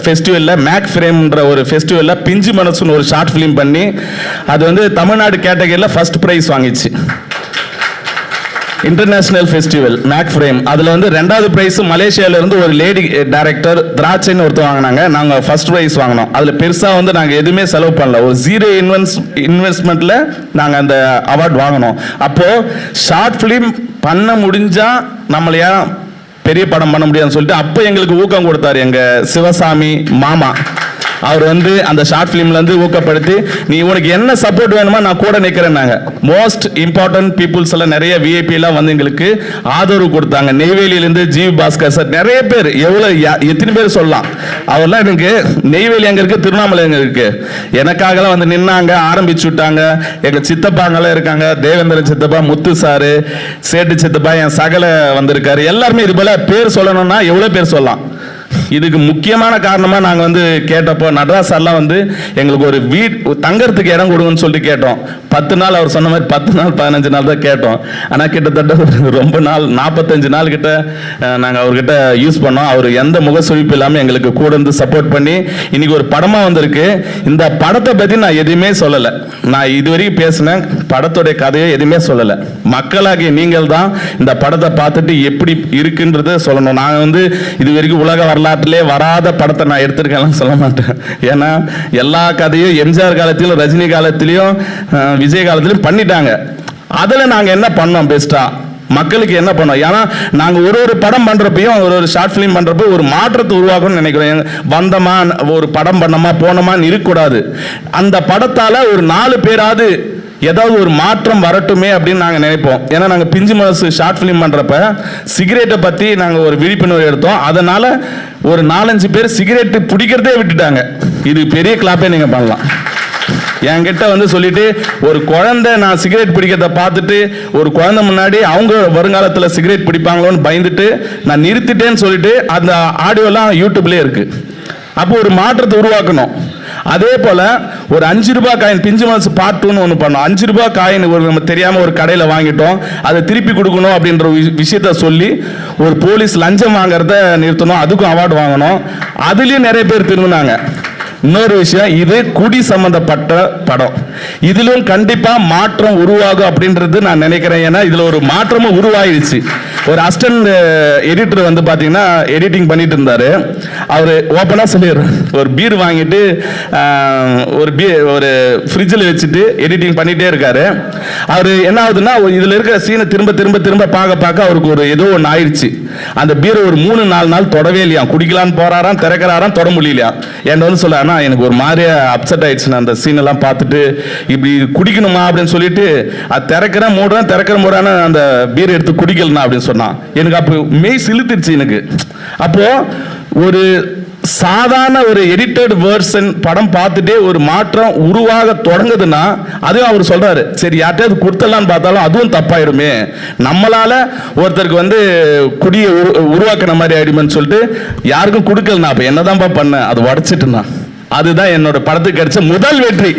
ஃபெஸ்டிவலில் மேக் ஃப்ரேம்ன்ற ஒரு ஃபெஸ்டிவலில் பிஞ்சு மனசுன்னு ஒரு ஷார்ட் ஃபிலிம் பண்ணி அது வந்து தமிழ்நாடு கேட்டகரியில் ஃபர்ஸ்ட் ப்ரைஸ் வாங்கிச்சு. International festival make frame. அதில் வந்து 2வது ப்ரைஸ் மலேசியாவிலேருந்து ஒரு லேடி டைரக்டர் திராட்சைன்னு ஒருத்தர் வாங்கினாங்க. நாங்கள் ஃபர்ஸ்ட் ப்ரைஸ் வாங்கினோம். அதில் பெருசாக வந்து நாங்கள் எதுவுமே செலவு பண்ணல, ஒரு 0 இன்வெஸ்ட்மெண்ட்டில் நாங்கள் அந்த அவார்ட் வாங்கினோம். அப்போது ஷார்ட் ஃபிலிம் பண்ண முடிஞ்சால் நம்மளையா பெரிய படம் பண்ண முடியாதுன்னு சொல்லிட்டு அப்போ எங்களுக்கு ஊக்கம் கொடுத்தாரு எங்கள் சிவசாமி மாமா. அவர் வந்து அந்த ஷார்ட் ஃபிலிம்லேருந்து ஊக்கப்படுத்தி, நீ உனக்கு என்ன சப்போர்ட் வேணுமோ நான் கூட நிற்கிறேன்னாங்க. மோஸ்ட் இம்பார்ட்டன்ட் பீப்புள்ஸ் எல்லாம் நிறைய விஐபிலாம் வந்து எங்களுக்கு ஆதரவு கொடுத்தாங்க. நெய்வேலியிலேருந்து ஜிவி பாஸ்கர் சார், நிறைய பேர், எத்தனை பேர் சொல்லலாம். அவர்லாம் எனக்கு நெய்வேலி எங்கே இருக்குது, திருவண்ணாமலை எங்கே இருக்குது, எனக்காகலாம் வந்து நின்னாங்க, ஆரம்பிச்சு விட்டாங்க. எங்கள் சித்தப்பாங்கெல்லாம் இருக்காங்க, தேவேந்திரன் சித்தப்பா, முத்து சாரு, சேட்டு சித்தப்பா, என் சகல வந்திருக்காரு. எல்லாருமே இது போல் பேர் சொல்லணும்னா எவ்வளோ பேர் சொல்லலாம். இதுக்கு முக்கியமான காரணமாக நாங்கள் வந்து கேட்டப்போ நடராஜ் சார்லாம் வந்து எங்களுக்கு ஒரு தங்கறதுக்கு இடம் கொடுங்கன்னு சொல்லிட்டு கேட்டோம். 10 நாள் அவர் சொன்ன மாதிரி 10 நாள் 15 நாள் தான் கேட்டோம். ஆனால் கிட்டத்தட்ட ரொம்ப நாள் 45 நாள் கிட்ட நாங்கள் அவர்கிட்ட யூஸ் பண்ணோம். அவர் எந்த முகசுழிப்பு இல்லாமல் எங்களுக்கு கூட இருந்து சப்போர்ட் பண்ணி இன்னைக்கு ஒரு படமாக வந்திருக்கு. இந்த படத்தை பற்றி நான் எதுவுமே சொல்லலை. நான் இதுவரைக்கும் பேசினேன் படத்துடைய கதையை எதுவுமே சொல்லலை. மக்களாகிய நீங்கள் தான் இந்த படத்தை பார்த்துட்டு எப்படி இருக்குன்றதை சொல்லணும். நாங்கள் வந்து இது வரைக்கும் உலக வரலாற்றிலே வராத படத்தை நான் எடுத்திருக்கேன் சொல்ல மாட்டேன். ஏன்னா எல்லா கதையும் எம்ஜிஆர் காலத்திலும் ரஜினி காலத்திலையும் விஜய் காலத்திலையும் பண்ணிட்டாங்க. அதில் நாங்கள் என்ன பண்ணோம் பெஸ்ட்டாக மக்களுக்கு என்ன பண்ணோம். ஏன்னா நாங்கள் ஒரு படம் பண்ணுறப்பையும் ஒரு ஷார்ட் ஃபிலிம் பண்ணுறப்போ ஒரு மாற்றத்தை உருவாக்கணும்னு நினைக்கிறோம். வந்தோமா ஒரு படம் பண்ணோமா போனோமான்னு இருக்கக்கூடாது. அந்த படத்தால் ஒரு 4 பேராவது ஏதாவது ஒரு மாற்றம் வரட்டுமே அப்படின்னு நாங்கள் நினைப்போம். ஏன்னா நாங்கள் பிஞ்சு மனசு ஷார்ட் ஃபிலிம் பண்ணுறப்ப சிகரெட்டை பற்றி நாங்கள் ஒரு விழிப்புணர்வு எடுத்தோம். அதனால் ஒரு 4-5 பேர் சிகரெட்டு பிடிக்கிறதே விட்டுட்டாங்க. இது பெரிய கிளாப்பே நீங்கள் பண்ணலாம். என்கிட்ட வந்து சொல்லிட்டு ஒரு குழந்தை நான் சிகரெட் பிடிக்கிறத பார்த்துட்டு ஒரு குழந்தை முன்னாடி அவங்க வருங்காலத்தில் சிகரெட் பிடிப்பாங்களோன்னு பயந்துட்டு நான் நிறுத்திட்டேன்னு சொல்லிட்டு அந்த ஆடியோலாம் யூடியூப்லேயே இருக்கு. அப்போ ஒரு மாற்றத்தை உருவாக்கணும். அதே போல ஒரு 5 ரூபாய் காயின் பிஞ்சு மனசு பார்ட் 2ன்னு ஒன்று பண்ணோம். 5 ரூபாய் காயின் ஒரு நம்ம தெரியாமல் ஒரு கடையில் வாங்கிட்டோம், அதை திருப்பி கொடுக்கணும் அப்படின்ற விஷயத்த சொல்லி ஒரு போலீஸ் லஞ்சம் வாங்குறத நிறுத்தணும், அதுக்கும் அவார்டு வாங்கணும். அதுலேயும் நிறைய பேர் திரும்பினாங்க. இன்னொரு விஷயம், இது குடி சம்பந்தப்பட்ட படம், இதிலும் கண்டிப்பா மாற்றம் உருவாகும் அப்படின்றது நான் நினைக்கிறேன். ஏன்னா இதுல ஒரு மாற்றமும் உருவாயிருச்சு. ஒரு அசிஸ்டன்ட் எடிட்டர் வந்து பாத்தீங்கன்னா எடிட்டிங் பண்ணிட்டு இருந்தாரு. அவரு ஓப்பனா சொல்லிடுறாரு, ஒரு பீர் வாங்கிட்டு ஒரு ஃப்ரிட்ஜில் வச்சுட்டு எடிட்டிங் பண்ணிட்டே இருக்காரு. அவரு என்ன ஆகுதுன்னா இதுல இருக்கிற சீனை திரும்ப திரும்ப திரும்ப பார்க்க அவருக்கு ஒரு ஏதோ ஒன்று ஆயிடுச்சு. அந்த பீரை ஒரு 3-4 நாள் தொடவே இல்லையா, குடிக்கலான்னு போறாராம், திறக்கிறாராம், தொட முடியலையா. என்கிட்ட வந்து சொல்ல எனக்கு ஒரு மாதிரியா அப்செட் ஆயிடுச்சு. நான் அந்த சீன் எல்லாம் பார்த்துட்டு இப்படி குடிக்கணுமா அப்படின்னு சொல்லிட்டு அது திறக்கிறேன் மூடுறான அந்த பீர் எடுத்து குடிக்கலனா அப்படின்னு சொன்னான். எனக்கு அப்போ மெய் சிலுத்திருச்சு எனக்கு. அப்போ ஒரு சாதாரண ஒரு எடிட்டட் வேர்ஷன் படம் பார்த்துட்டே ஒரு மாற்றம் உருவாக தொடங்குதுன்னா அதுவும் அவர் சொல்றாரு, சரி யார்கிட்டயாவது கொடுத்தலான்னு பார்த்தாலும் அதுவும் தப்பாயிடுமே, நம்மளால ஒருத்தருக்கு வந்து குடியை உருவாக்குன மாதிரி ஆயிடுமேன்னு சொல்லிட்டு யாருக்கும் கொடுக்கலனா அப்ப என்னதான்ப்பா பண்ண, அது உடச்சிட்டுனா. அதுதான் என்னோட படத்துக்கு கிடைச்ச முதல் வெற்றி.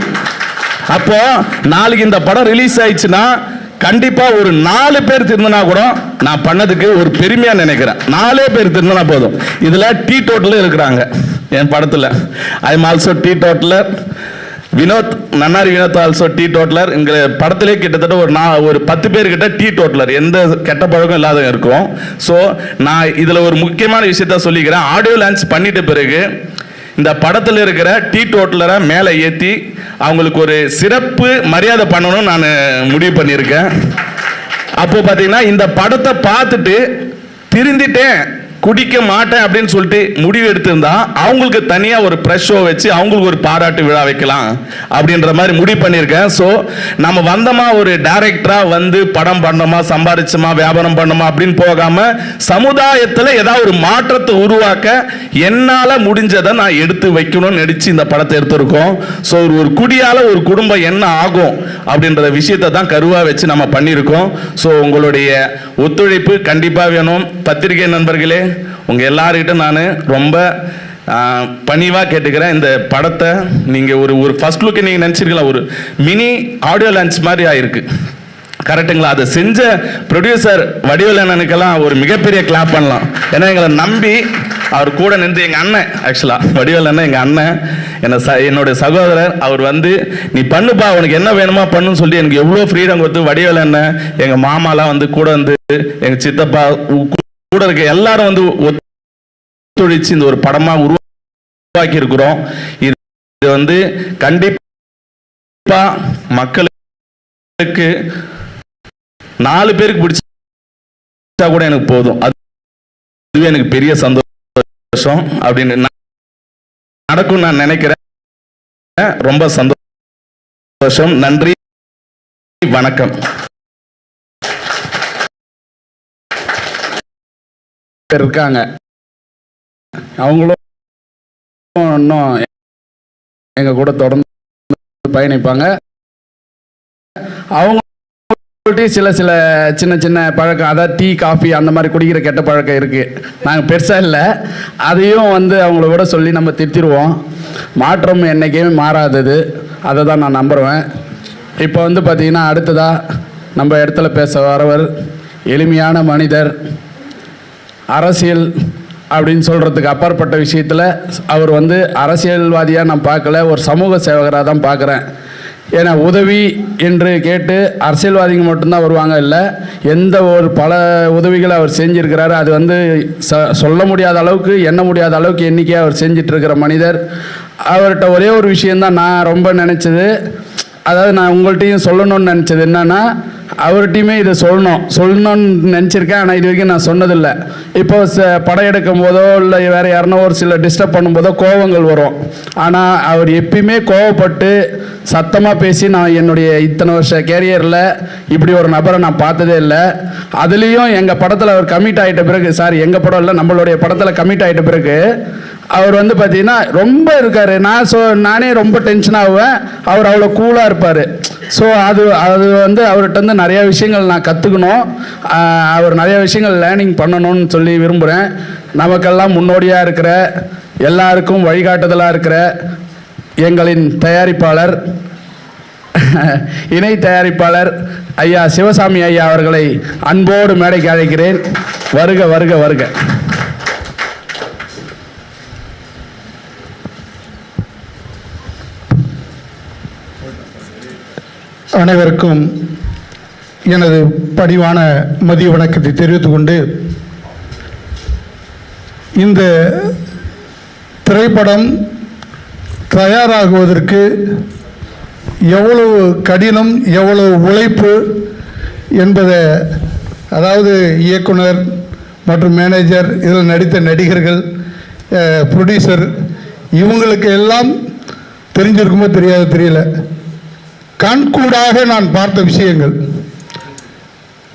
அப்போ நாளைக்கு இந்த படம் ரிலீஸ் ஆயிடுச்சுன்னா கண்டிப்பா ஒரு 4 பேர் திருந்தினா கூட நான் பண்ணதுக்கு ஒரு பெருமையா நினைக்கிறேன். 4 பேர் திருந்தினா போதும். இதுல டீ டோட்டலும் இருக்கிறாங்க என் படத்துல. I am also teetotaller. Vinod, நன்னாரி வினோத் ஆல்சோ டீ டோட்டலர். இங்க படத்திலே கிட்டத்தட்ட ஒரு 10 பேர் கிட்ட டீ டோட்டலர், எந்த கெட்ட பழக்கம் இல்லாத இருக்கும். ஸோ நான் இதுல ஒரு முக்கியமான விஷயத்த சொல்லிக்கிறேன். ஆடியோ லான்ச் பண்ணிட்ட பிறகு இந்த படத்தில் இருக்கிற டீ டோட்டலரை மேலே ஏற்றி அவங்களுக்கு ஒரு சிறப்பு மரியாதை பண்ணணும்னு நான் முடிவு பண்ணியிருக்கேன். அப்போ பார்த்தீங்கன்னா இந்த படத்தை பார்த்துட்டு திருந்திட்டேன், குடிக்க மாட்டேன் அப்படின்னு சொல்லிட்டு முடிவு எடுத்திருந்தா அவங்களுக்கு தனியாக ஒரு ப்ரெஷ் ஷோ வச்சு அவங்களுக்கு ஒரு பாராட்டு விழா வைக்கலாம் அப்படின்ற மாதிரி முடிவு பண்ணியிருக்கேன். ஸோ நம்ம வந்தோமா ஒரு டைரக்டராக வந்து படம் பண்ணோமா, சம்பாதிச்சோமா, வியாபாரம் பண்ணோமா அப்படின்னு போகாமல் சமுதாயத்தில் ஏதாவது ஒரு மாற்றத்தை உருவாக்க என்னால் முடிஞ்சதை நான் எடுத்து வைக்கணும்னு நடிச்சு இந்த படத்தை எடுத்திருக்கோம். ஸோ ஒரு குடியால் ஒரு குடும்பம் என்ன ஆகும் அப்படின்ற விஷயத்தை தான் கருவாக வச்சு நம்ம பண்ணியிருக்கோம். ஸோ உங்களுடைய ஒத்துழைப்பு கண்டிப்பாக வேணும். பத்திரிகை நண்பர்களே, உங்கள் எல்லார்கிட்ட நான் ரொம்ப பணிவாக கேட்டுக்கிறேன். இந்த படத்தை நீங்கள் ஒரு ஃபர்ஸ்ட் லுக்கு நீங்கள் நினச்சிருக்கலாம், ஒரு மினி ஆடியோ லான்ச் மாதிரி ஆயிருக்கு. கரெக்டுங்களா? அதை செஞ்ச ப்ரொடியூசர் வடிவேலனுக்கெல்லாம் ஒரு மிகப்பெரிய கிளாப் பண்ணலாம். ஏன்னா எங்களை நம்பி அவர் கூட நின்று, எங்கள் அண்ணன், ஆக்சுவலாக வடிவேலன் எங்கள் அண்ணன், என்னோட சகோதரர், அவர் வந்து நீ பண்ணுப்பா உனக்கு என்ன வேணுமா பண்ணுன்னு சொல்லி எனக்கு எவ்வளோ ஃப்ரீடம் கொடுத்து, வடிவேலன் எங்கள் மாமாலாம் வந்து கூட வந்து, எங்கள் சித்தப்பா கூட இருக்க எல்லாரும் வந்து ஒத்துழைச்சு இந்த ஒரு படமா உருவாக்கி இருக்கிறோம். இது வந்து கண்டிப்பா மக்களுக்கு 4 பேருக்கு பிடிச்சா கூட எனக்கு போதும், அதுவே எனக்கு பெரிய சந்தோஷம் அப்படின்னு நடக்கும் நான் நினைக்கிறேன். ரொம்ப சந்தோஷம். நன்றி, வணக்கம். இருக்காங்க, அவங்களும் இன்னும் எங்க கூட தொடர்ந்து பயணிப்பாங்க. அவங்க சில சின்ன சின்ன பழக்கம், அதாவது டீ காஃபி அந்த மாதிரி குடிக்கிற கெட்ட பழக்கம் இருக்கு. நாங்கள் பெருசாக இல்லை, அதையும் வந்து அவங்கள கூட சொல்லி நம்ம திருத்திடுவோம். மாற்றம் என்றைக்குமே மாறாதது, அதை தான் நான் நம்புவேன். இப்போ வந்து பார்த்தீங்கன்னா அடுத்ததாக நம்ம இடத்துல பேச வரவர் எளிமையான மனிதர். அரசியல் அப்படின்னு சொல்கிறதுக்கு அப்பாற்பட்ட விஷயத்தில் அவர் வந்து அரசியல்வாதியாக நான் பார்க்கல, ஒரு சமூக சேவகராக தான் பார்க்குறேன். ஏன்னா உதவி என்று கேட்டு அரசியல்வாதிகள் மட்டும்தான் வருவாங்க இல்லை, எந்த ஒரு பல உதவிகளை அவர் செஞ்சுருக்கிறாரு. அது வந்து சொல்ல முடியாத அளவுக்கு, எண்ண முடியாத அளவுக்கு எண்ணிக்கையாக அவர் செஞ்சிட்ருக்கிற மனிதர். அவர்கிட்ட ஒரே ஒரு விஷயந்தான் நான் ரொம்ப நினச்சது, அதாவது நான் உங்கள்கிட்டையும் சொல்லணும்னு நினச்சது என்னென்னா, அவர்கிட்டையுமே இதை சொல்லணும்னு நினச்சிருக்கேன். ஆனால் இது வரைக்கும் நான் சொன்னதில்லை. இப்போ படம் எடுக்கும் போதோ இல்லை வேறு யாருன்னா ஒரு சில டிஸ்டர்ப் பண்ணும்போதோ கோவங்கள் வரும். ஆனால் அவர் எப்பயுமே கோவப்பட்டு சத்தமாக பேசி நான் என்னுடைய இத்தனை வருஷ கேரியரில் இப்படி ஒரு நபரை நான் பார்த்ததே இல்லை. அதுலேயும் எங்கள் படத்தில் அவர் கமிட் ஆகிட்ட பிறகு, எங்கள் படம் இல்லை நம்மளுடைய படத்தில் கமிட் ஆகிட்ட பிறகு அவர் வந்து பார்த்தீங்கன்னா ரொம்ப இருக்கார். நானே ரொம்ப டென்ஷன் ஆகுவேன், அவர் அவ்வளோ கூலாக இருப்பார். ஸோ அது வந்து அவர்கிட்ட வந்து நிறையா விஷயங்கள் நான் கற்றுக்கணும், அவர் நிறையா விஷயங்கள் லேர்னிங் பண்ணணும்னு சொல்லி விரும்புகிறேன். நமக்கெல்லாம் முன்னோடியாக இருக்கிற, எல்லாருக்கும் வழிகாட்டுதலாக இருக்கிற எங்களின் தயாரிப்பாளர், இணை தயாரிப்பாளர் ஐயா சிவசாமி ஐயா அவர்களை அன்போடு மேடைக்கு அழைக்கிறேன். வருக வருக வருக. அனைவருக்கும் எனது பணிவான மதிய வணக்கத்தை தெரிவித்துக் கொண்டு, இந்த திரைப்படம் தயாராகுவதற்கு எவ்வளவு கடினம், எவ்வளவு உழைப்பு என்பதை, அதாவது இயக்குனர் மற்றும் மேனேஜர், இதில் நடித்த நடிகர்கள், ப்ரொடியூசர், இவங்களுக்கு எல்லாம் தெரிஞ்சிருக்குமோ தெரியல. கண்கூடாக நான் பார்த்த விஷயங்கள்,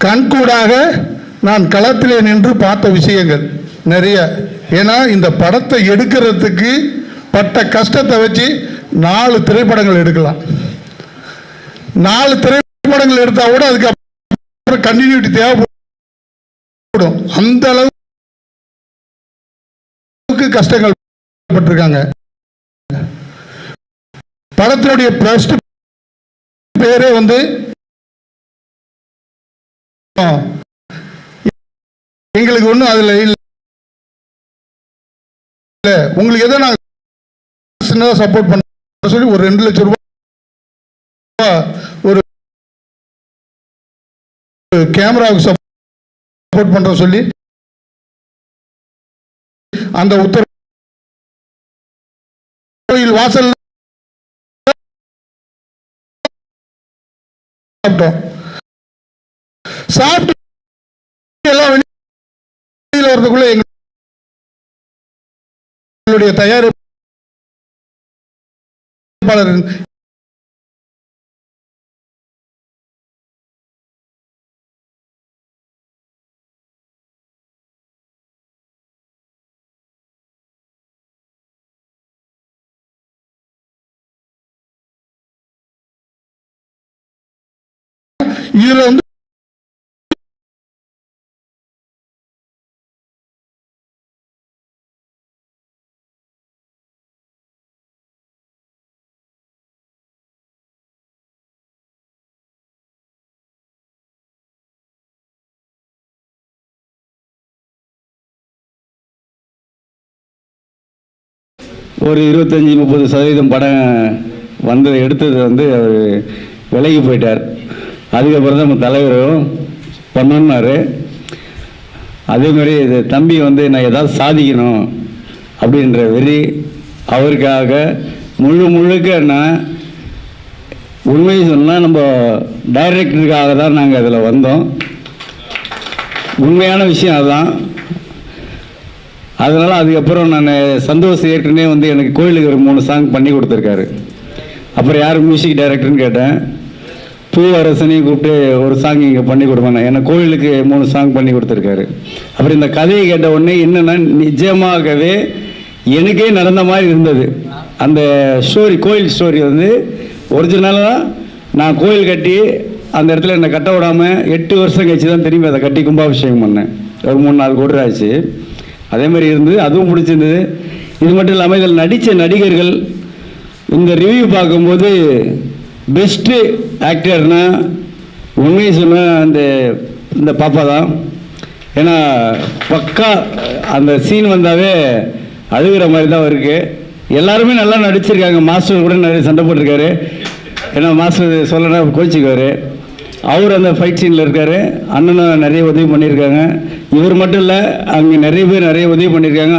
கண்கூடாக நான் களத்திலே நின்று பார்த்த விஷயங்கள் நிறைய. ஏன்னா இந்த படத்தை எடுக்கிறதுக்கு பட்ட கஷ்டத்தை வச்சு 4 திரைப்படங்கள் எடுக்கலாம். 4 திரைப்படங்கள் எடுத்தால் கூட அதுக்கு கண்டினியூட்டி தேவைப்படும். அந்த அளவுக்கு கஷ்டங்கள் பட்டிருக்காங்க. படத்தினுடைய ஃபர்ஸ்ட் பேரே வந்து எங்களுக்கு ஒன்றும் அதில் இல்லை, உங்களுக்கு எதோ நாங்கள் சின்னதாக சப்போர்ட் பண்ண சொல்லி ஒரு 2 லட்சம் ரூபாய் ஒரு கேமராவுக்கு சப்போர்ட் பண்ணுற சொல்லி அந்த உத்தரவு கோயில் வாசல் சாப்பிட்டு எல்லாம் வெளியில் வரதுக்குள்ள எங்களுடைய தயாரிப்பாளர் இதுல வந்து ஒரு 25-30% படம் எடுத்தது வந்து அவர் விலகி போயிட்டார். அதுக்கப்புறம் தான் நம்ம தலைவரும் பண்ணணுன்னாரு. அதேமாதிரி இது தம்பி வந்து நான் ஏதாவது சாதிக்கணும் அப்படின்ற வெறி அவருக்காக முழுக்க நான் உண்மையை சொன்னால் நம்ம டைரக்டருக்காக தான் நாங்கள் அதில் வந்தோம். உண்மையான விஷயம் அதுதான். அதனால் அதுக்கப்புறம் நான் சந்தோஷ் ஏற்கனவே வந்து எனக்கு கோயிலுக்கு ஒரு 3 சாங் பண்ணி கொடுத்துருக்காரு. அப்புறம் யார் மியூசிக் டைரக்டர்னு கேட்டேன். பூவரசனையும் கூப்பிட்டு ஒரு சாங் இங்கே பண்ணி கொடுப்பாங்க. எனக்கு கோயிலுக்கு 3 சாங் பண்ணி கொடுத்துருக்காரு. அப்புறம் இந்த கதையை கேட்ட உடனே என்னென்னா நிஜமாகவே எனக்கே நடந்த மாதிரி இருந்தது. அந்த ஸ்டோரி, கோயில் ஸ்டோரி வந்து ஒரிஜினலாக நான் கோயில் கட்டி அந்த இடத்துல என்னை கட்ட விடாமல் 8 வருஷம் கழிச்சு தான் திரும்பி அதை கட்டி கும்பாபிஷேகம் பண்ணேன். ஒரு 3-4 கோடி ஆச்சு. அதே மாதிரி இருந்தது, அதுவும் பிடிச்சிருந்தது. இது மட்டும் இல்லாமல் இதில் நடித்த நடிகர்கள் இந்த ரிவ்யூ பார்க்கும்போது பெஸ்ட்டு ஆக்டர்னா உண்மையை சொன்ன இந்த பாப்பா தான். ஏன்னா பக்கா அந்த சீன் வந்தாவே அழுகிற மாதிரி தான் இருக்குது. எல்லாருமே நல்லா நடிச்சிருக்காங்க. மாஸ்டர் கூட நிறைய சண்டை போட்டிருக்காரு. ஏன்னா மாஸ்டர் சொல்லனா கோச்சிக்குவார். அவர் அந்த ஃபைட் சீனில் இருக்கார். அண்ணனும் நிறைய உதவி பண்ணியிருக்காங்க. இவர் மட்டும் இல்லை, அங்கே நிறைய பேர் நிறைய உதவி பண்ணியிருக்காங்க.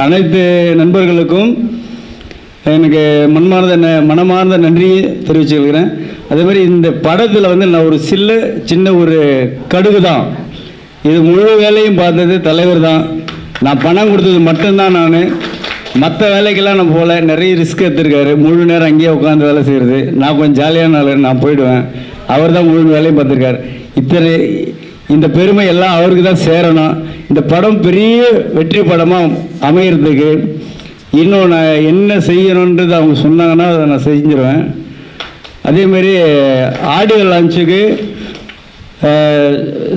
அனைத்து நண்பர்களுக்கும் எனக்கு மனமார்ந்த நன்றியை தெரிவிச்சுக்கிறேன். அதே மாதிரி இந்த படத்தில் வந்து நான் ஒரு சின்ன ஒரு கடுகு தான். இது முழு வேலையும் பார்த்தது தலைவர் தான். நான் பணம் கொடுத்தது மட்டும்தான். நான் மற்ற வேலைக்கெல்லாம் நான் போகல. நிறைய ரிஸ்க் எடுத்திருக்காரு. முழு நேரம் அங்கேயே உட்காந்து வேலை செய்கிறது. நான் கொஞ்சம் ஜாலியான ஆள், நான் போயிடுவேன். அவர் தான் முழு வேலையும் பார்த்துருக்காரு. இந்த பெருமை எல்லாம் அவருக்கு தான் சேரணும். இந்த படம் பெரிய வெற்றி படமாக அமைகிறதுக்கு இன்னும் நான் என்ன செய்யணுன்றது அவங்க சொன்னாங்கன்னா அதை நான் செஞ்சிருவேன். அதேமாரி ஆடியோ லான்ச்சுக்கு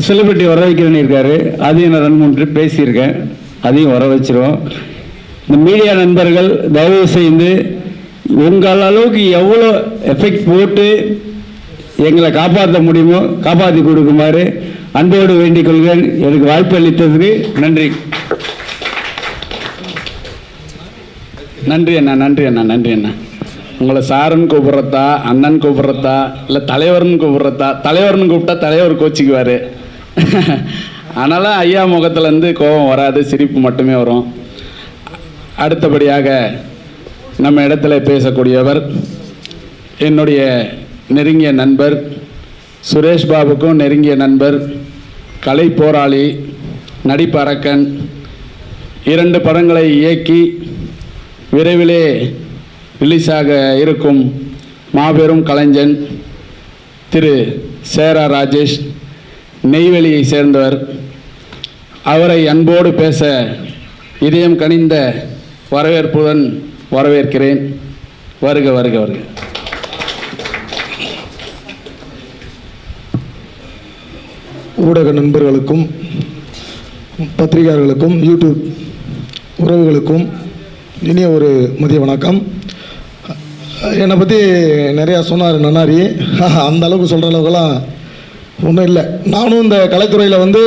செலிபிரிட்டி வர வைக்கிறேன்னு இருக்காரு. அதையும் நான் 2-3 ட்ரிப் பேசியிருக்கேன். அதையும் வர வச்சிருவோம். இந்த மீடியா நண்பர்கள் தயவு செய்து உங்கள் அளவுக்கு எவ்வளோ எஃபெக்ட் போட்டு எங்களை காப்பாற்ற முடியுமோ காப்பாற்றி கொடுக்குமாறு அன்போடு வேண்டிக் கொள்கிறேன். எனக்கு வாய்ப்பு அளித்ததுக்கு நன்றி. நன்றி அண்ணா. உங்களை சாருன்னு கூப்பிட்றதா, அண்ணன் கூப்பிட்றதா, இல்லை தலைவர்னு கூப்பிட்றதா? தலைவர்னு கூப்பிட்டா தலைவர் கோச்சிக்குவார். அதனால் ஐயா முகத்துலேருந்து கோபம் வராது, சிரிப்பு மட்டுமே வரும். அடுத்தபடியாக நம்ம இடத்துல பேசக்கூடியவர் என்னுடைய நெருங்கிய நண்பர், சுரேஷ் பாபுக்கும் நெருங்கிய நண்பர், கலை போராளி, நடிப்பரக்கன், 2 படங்களை இயக்கி விரைவிலே ரிலீஸாக இருக்கும் மாபெரும் கலைஞன் திரு சேரா ராஜேஷ், நெய்வேலியை சேர்ந்தவர். அவரை அன்போடு பேச இதயம் கனிந்த வரவேற்புடன் வரவேற்கிறேன். வருக வருக வருக. ஊடக நண்பர்களுக்கும் பத்திரிகையாளர்களுக்கும் யூடியூப் உறவுகளுக்கும் இனிய ஒரு மதிய வணக்கம். என்னை பற்றி நிறையா சொன்னார் நன்னாரி. அந்த அளவுக்கு சொல்கிற அளவுக்குலாம் ஒன்றும் இல்லை. நானும் இந்த கலைத்துறையில் வந்து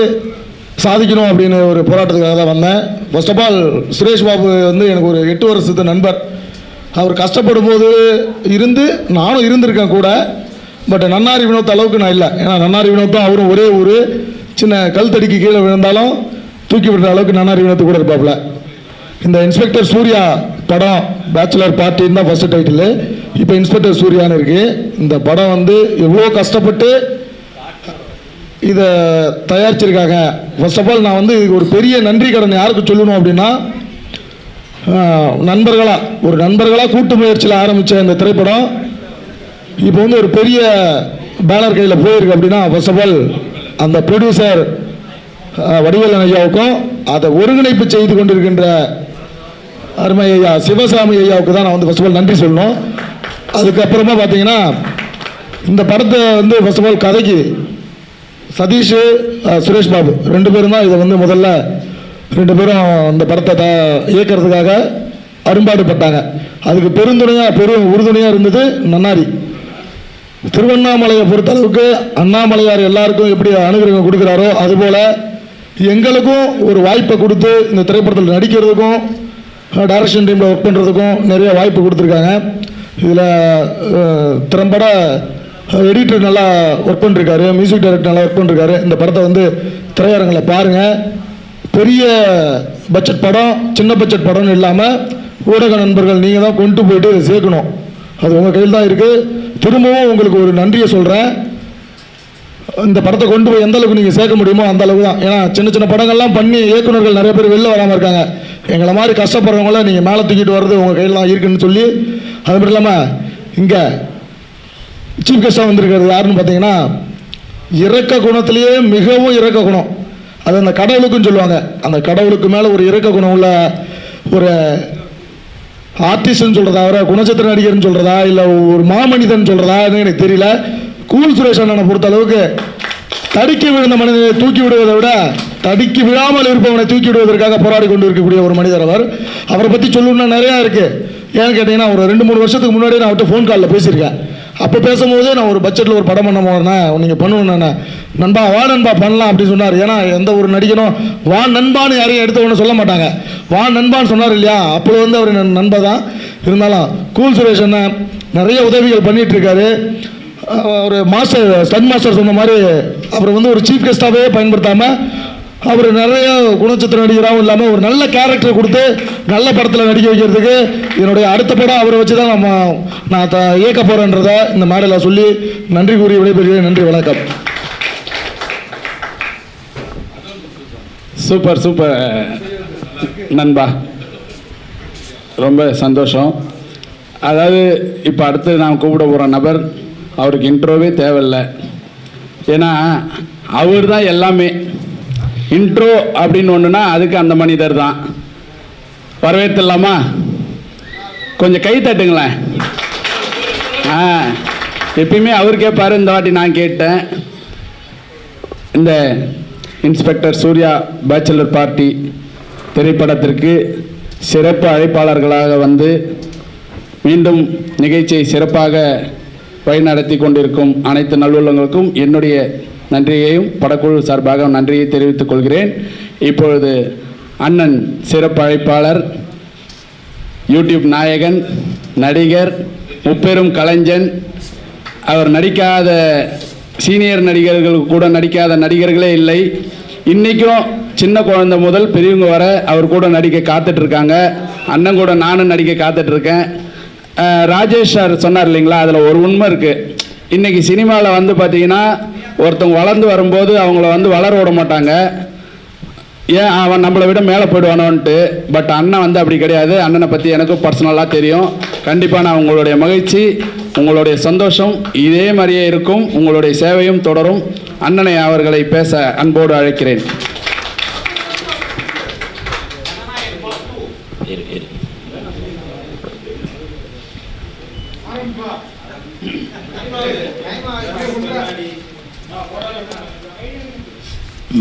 சாதிக்கணும் அப்படின்னு ஒரு போராட்டத்துக்காக தான் வந்தேன். First of all Suresh Babu வந்து எனக்கு ஒரு 8 வருஷத்து நண்பர். அவர் கஷ்டப்படும் போது இருந்து நானும் இருந்திருக்கேன் கூட. பட் நன்னாரி வினோத் அளவுக்கு நான் இல்லை. ஏன்னா நன்னாரி வினோத்தும் அவரும் ஒரே ஒரு சின்ன கல் தடிக்கு கீழே விழுந்தாலும் தூக்கி விடுற அளவுக்கு நன்னாரி வினோத்து கூட இருப்பாப்புல. இந்த இன்ஸ்பெக்டர் சூர்யா படம் பேச்சுலர் பார்ட்டின்னு தான் ஃபஸ்ட்டு டைட்டில். இப்போ இன்ஸ்பெக்டர் சூர்யான்னு இருக்குது. இந்த படம் வந்து எவ்வளோ கஷ்டப்பட்டு இதை தயாரிச்சிருக்காங்க. ஃபர்ஸ்ட் ஆஃப் ஆல் நான் வந்து இதுக்கு ஒரு பெரிய நன்றி கடன் யாருக்கு சொல்லணும் அப்படின்னா, நண்பர்களாக கூட்டு முயற்சியில் ஆரம்பித்த இந்த திரைப்படம் இப்போ வந்து ஒரு பெரிய பேனர் கையில் போயிருக்கு அப்படின்னா, ஃபர்ஸ்ட் ஆஃப் ஆல் அந்த ப்ரொடியூசர் வடிவேலன் ஐயாவுக்கும் அதை ஒருங்கிணைப்பு செய்து கொண்டிருக்கின்ற அருமை ஐயா சிவசாமி ஐயாவுக்கு தான் நான் வந்து ஃபர்ஸ்ட் ஆஃப் ஆல் நன்றி சொல்லணும். அதுக்கப்புறமா பார்த்தீங்கன்னா இந்த படத்தை வந்து ஃபர்ஸ்ட் ஆஃப் ஆல் கதைக்கு சதீஷ், சுரேஷ் பாபு 2 பேரும் தான் இதை வந்து முதல்ல 2 பேரும் இந்த படத்தை இயக்கிறதுக்காக அரும்பாடுபட்டாங்க. அதுக்கு உறுதுணையாக இருந்தது நன்னாரி. திருவண்ணாமலையை பொறுத்தளவுக்கு அண்ணாமலையார் எல்லாருக்கும் எப்படி அனுகிரகம் கொடுக்குறாரோ அதுபோல் எங்களுக்கும் ஒரு வாய்ப்பை கொடுத்து இந்த திரைப்படத்தில் நடிக்கிறதுக்கும் டைரக்ஷன் டீமில் ஒர்க் பண்ணுறதுக்கும் நிறைய வாய்ப்பு கொடுத்துருக்காங்க. இதில் திறம்பட எடிட்டர் நல்லா ஒர்க் பண்ணிருக்காரு, மியூசிக் டைரக்டர் நல்லா ஒர்க் பண்ணிருக்காரு. இந்த படத்தை வந்து திரையரங்கில் பாருங்கள். பெரிய பட்ஜெட் படம், சின்ன பட்ஜெட் படம்னு இல்லாமல் ஊடக நண்பர்கள் நீங்கள் தான் கொண்டு போயிட்டு சேர்க்கணும். அது உங்கள் கையில் தான் இருக்குது. திரும்பவும் உங்களுக்கு ஒரு நன்றியை சொல்கிறேன். இந்த படத்தை கொண்டு போய் எந்த அளவுக்கு நீங்கள் சேர்க்க முடியுமோ அந்த அளவுக்கு தான். ஏன்னா சின்ன சின்ன படங்கள்லாம் பண்ணி இயக்குநர்கள் நிறைய பேர் வெளில வராமல் இருக்காங்க. எங்களை மாதிரி கஷ்டப்படுறவங்கள நீங்கள் மேலே தூக்கிட்டு வர்றது உங்கள் கையில் தான் இருக்குன்னு சொல்லி, அது மட்டும் இல்லாமல் இங்கே சீஃப் கெஸ்டாக வந்திருக்கிறது யாருன்னு பார்த்தீங்கன்னா, இறக்க குணத்திலேயே மிகவும் இறக்க குணம். அது அந்த கடவுளுக்குன்னு சொல்லுவாங்க. அந்த கடவுளுக்கு மேலே ஒரு இறக்க குணம் உள்ள ஒரு ஆர்டிஸ்ட்னு சொல்கிறதா, அவரை குணச்சித்திர நடிகர்னு சொல்கிறதா, இல்லை ஒரு மாமனிதன் சொல்கிறதான்னு எனக்கு தெரியல. கூல் சுரேஷ் அண்ணனை பொறுத்த அளவுக்கு தடுக்கி விழுந்த மனிதனை தூக்கி விடுவதை விட தடுக்கி விழாமல் இருப்பவனை தூக்கி விடுவதற்காக போராடி கொண்டு இருக்கக்கூடிய ஒரு மனிதர் அவர். அவரை பற்றி சொல்லணும்னா நிறையா இருக்குது. ஏன்னு கேட்டிங்கன்னா, ஒரு 2-3 வருஷத்துக்கு முன்னாடி நான் அவர்கிட்ட ஃபோன் காலில் பேசியிருக்கேன். அப்போ பேசும்போது நான் ஒரு பட்ஜெட்டில் ஒரு படம் பண்ண போனேண்ணே, நீங்கள் பண்ணணுண்ணே, நண்பா வா நண்பா பண்ணலாம் அப்படின்னு சொன்னார். ஏன்னா எந்த ஒரு நடிகனும் வா நண்பான்னு யாரையும் எடுத்த ஒன்று சொல்ல மாட்டாங்க. வா நண்பான்னு சொன்னார் இல்லையா, அப்போ வந்து அவர் நண்பா தான். இருந்தாலும் கூல் சுரேஷ் அண்ணன் நிறைய உதவிகள் பண்ணிகிட்ருக்காரு. ஒரு மாஸ்டர் ஸ்டன் மாஸ்டர் சொன்ன மாதிரி அவர் வந்து ஒரு சீஃப் கெஸ்ட்டாகவே பயன்படுத்தாமல் அவர் நிறைய குணச்சித்திர நடிகராகவும் இல்லாமல் ஒரு நல்ல கேரக்டர் கொடுத்து நல்ல படத்தில் நடிக்க வைக்கிறதுக்கு என்னுடைய அடுத்த படம் அவரை வச்சு தான் நான் இயக்க போகிறேன்றதை இந்த மேடையில் சொல்லி நன்றி கூறி விடைபெறுகிறேன். நன்றி, வணக்கம். சூப்பர் சூப்பர் நண்பா, ரொம்ப சந்தோஷம். அதாவது இப்போ அடுத்து நான் கூப்பிட போகிற நபர் அவருக்கு இன்ட்ரோவே தேவையில்லை. ஏன்னா அவர் தான் எல்லாமே. இன்ட்ரோ அப்படின்னு ஒன்றுனா அதுக்கு அந்த மனிதர் தான். வரவேற்றலாமா? கொஞ்சம் கை தட்டுங்களேன். எப்பயுமே அவர் கேட்பார், இந்த வாட்டி நான் கேட்டேன். இந்த இன்ஸ்பெக்டர் சூர்யா பேச்சுலர் பார்ட்டி திரைப்படத்திற்கு சிறப்பு அழைப்பாளர்களாக வந்து மீண்டும் நிகழ்ச்சியை சிறப்பாக வழிநடத்தி கொண்டிருக்கும் அனைத்து நல்லுள்ளங்களுக்கும் என்னுடைய நன்றியையும் படக்குழு சார்பாக நன்றியை தெரிவித்துக் கொள்கிறேன். இப்பொழுது அண்ணன் சிறப்பு அழைப்பாளர், யூடியூப் நாயகன், நடிகர், முப்பெரும் கலைஞன், அவர் நடிக்காத சீனியர் நடிகர்கள் கூட நடிக்காத நடிகர்களே இல்லை. இன்றைக்கும் சின்ன குழந்தை முதல் பெரியவங்க வர அவர் கூட நடிக்க காத்துட்ருக்காங்க. அண்ணன் கூட நானும் நடிக்க காத்துட்ருக்கேன். ராஜேஷ் சார் சொன்னார் இல்லைங்களா, அதில் ஒரு உண்மை இருக்குது. இன்றைக்கி சினிமாவில் வந்து பார்த்திங்கன்னா ஒருத்தவங்க வளர்ந்து வரும்போது அவங்கள வந்து வளர விட மாட்டாங்க. ஏன் அவன் நம்மளை விட மேலே போயிடுவானோன்ட்டு. பட் அண்ணன் வந்து அப்படி கிடையாது. அண்ணனை பற்றி எனக்கும் பர்சனலாக தெரியும். கண்டிப்பாக நான் உங்களுடைய மகிழ்ச்சி, உங்களுடைய சந்தோஷம் இதே மாதிரியே இருக்கும். உங்களுடைய சேவையும் தொடரும். அண்ணனை அவர்களை பேச அன்போடு அழைக்கிறேன்.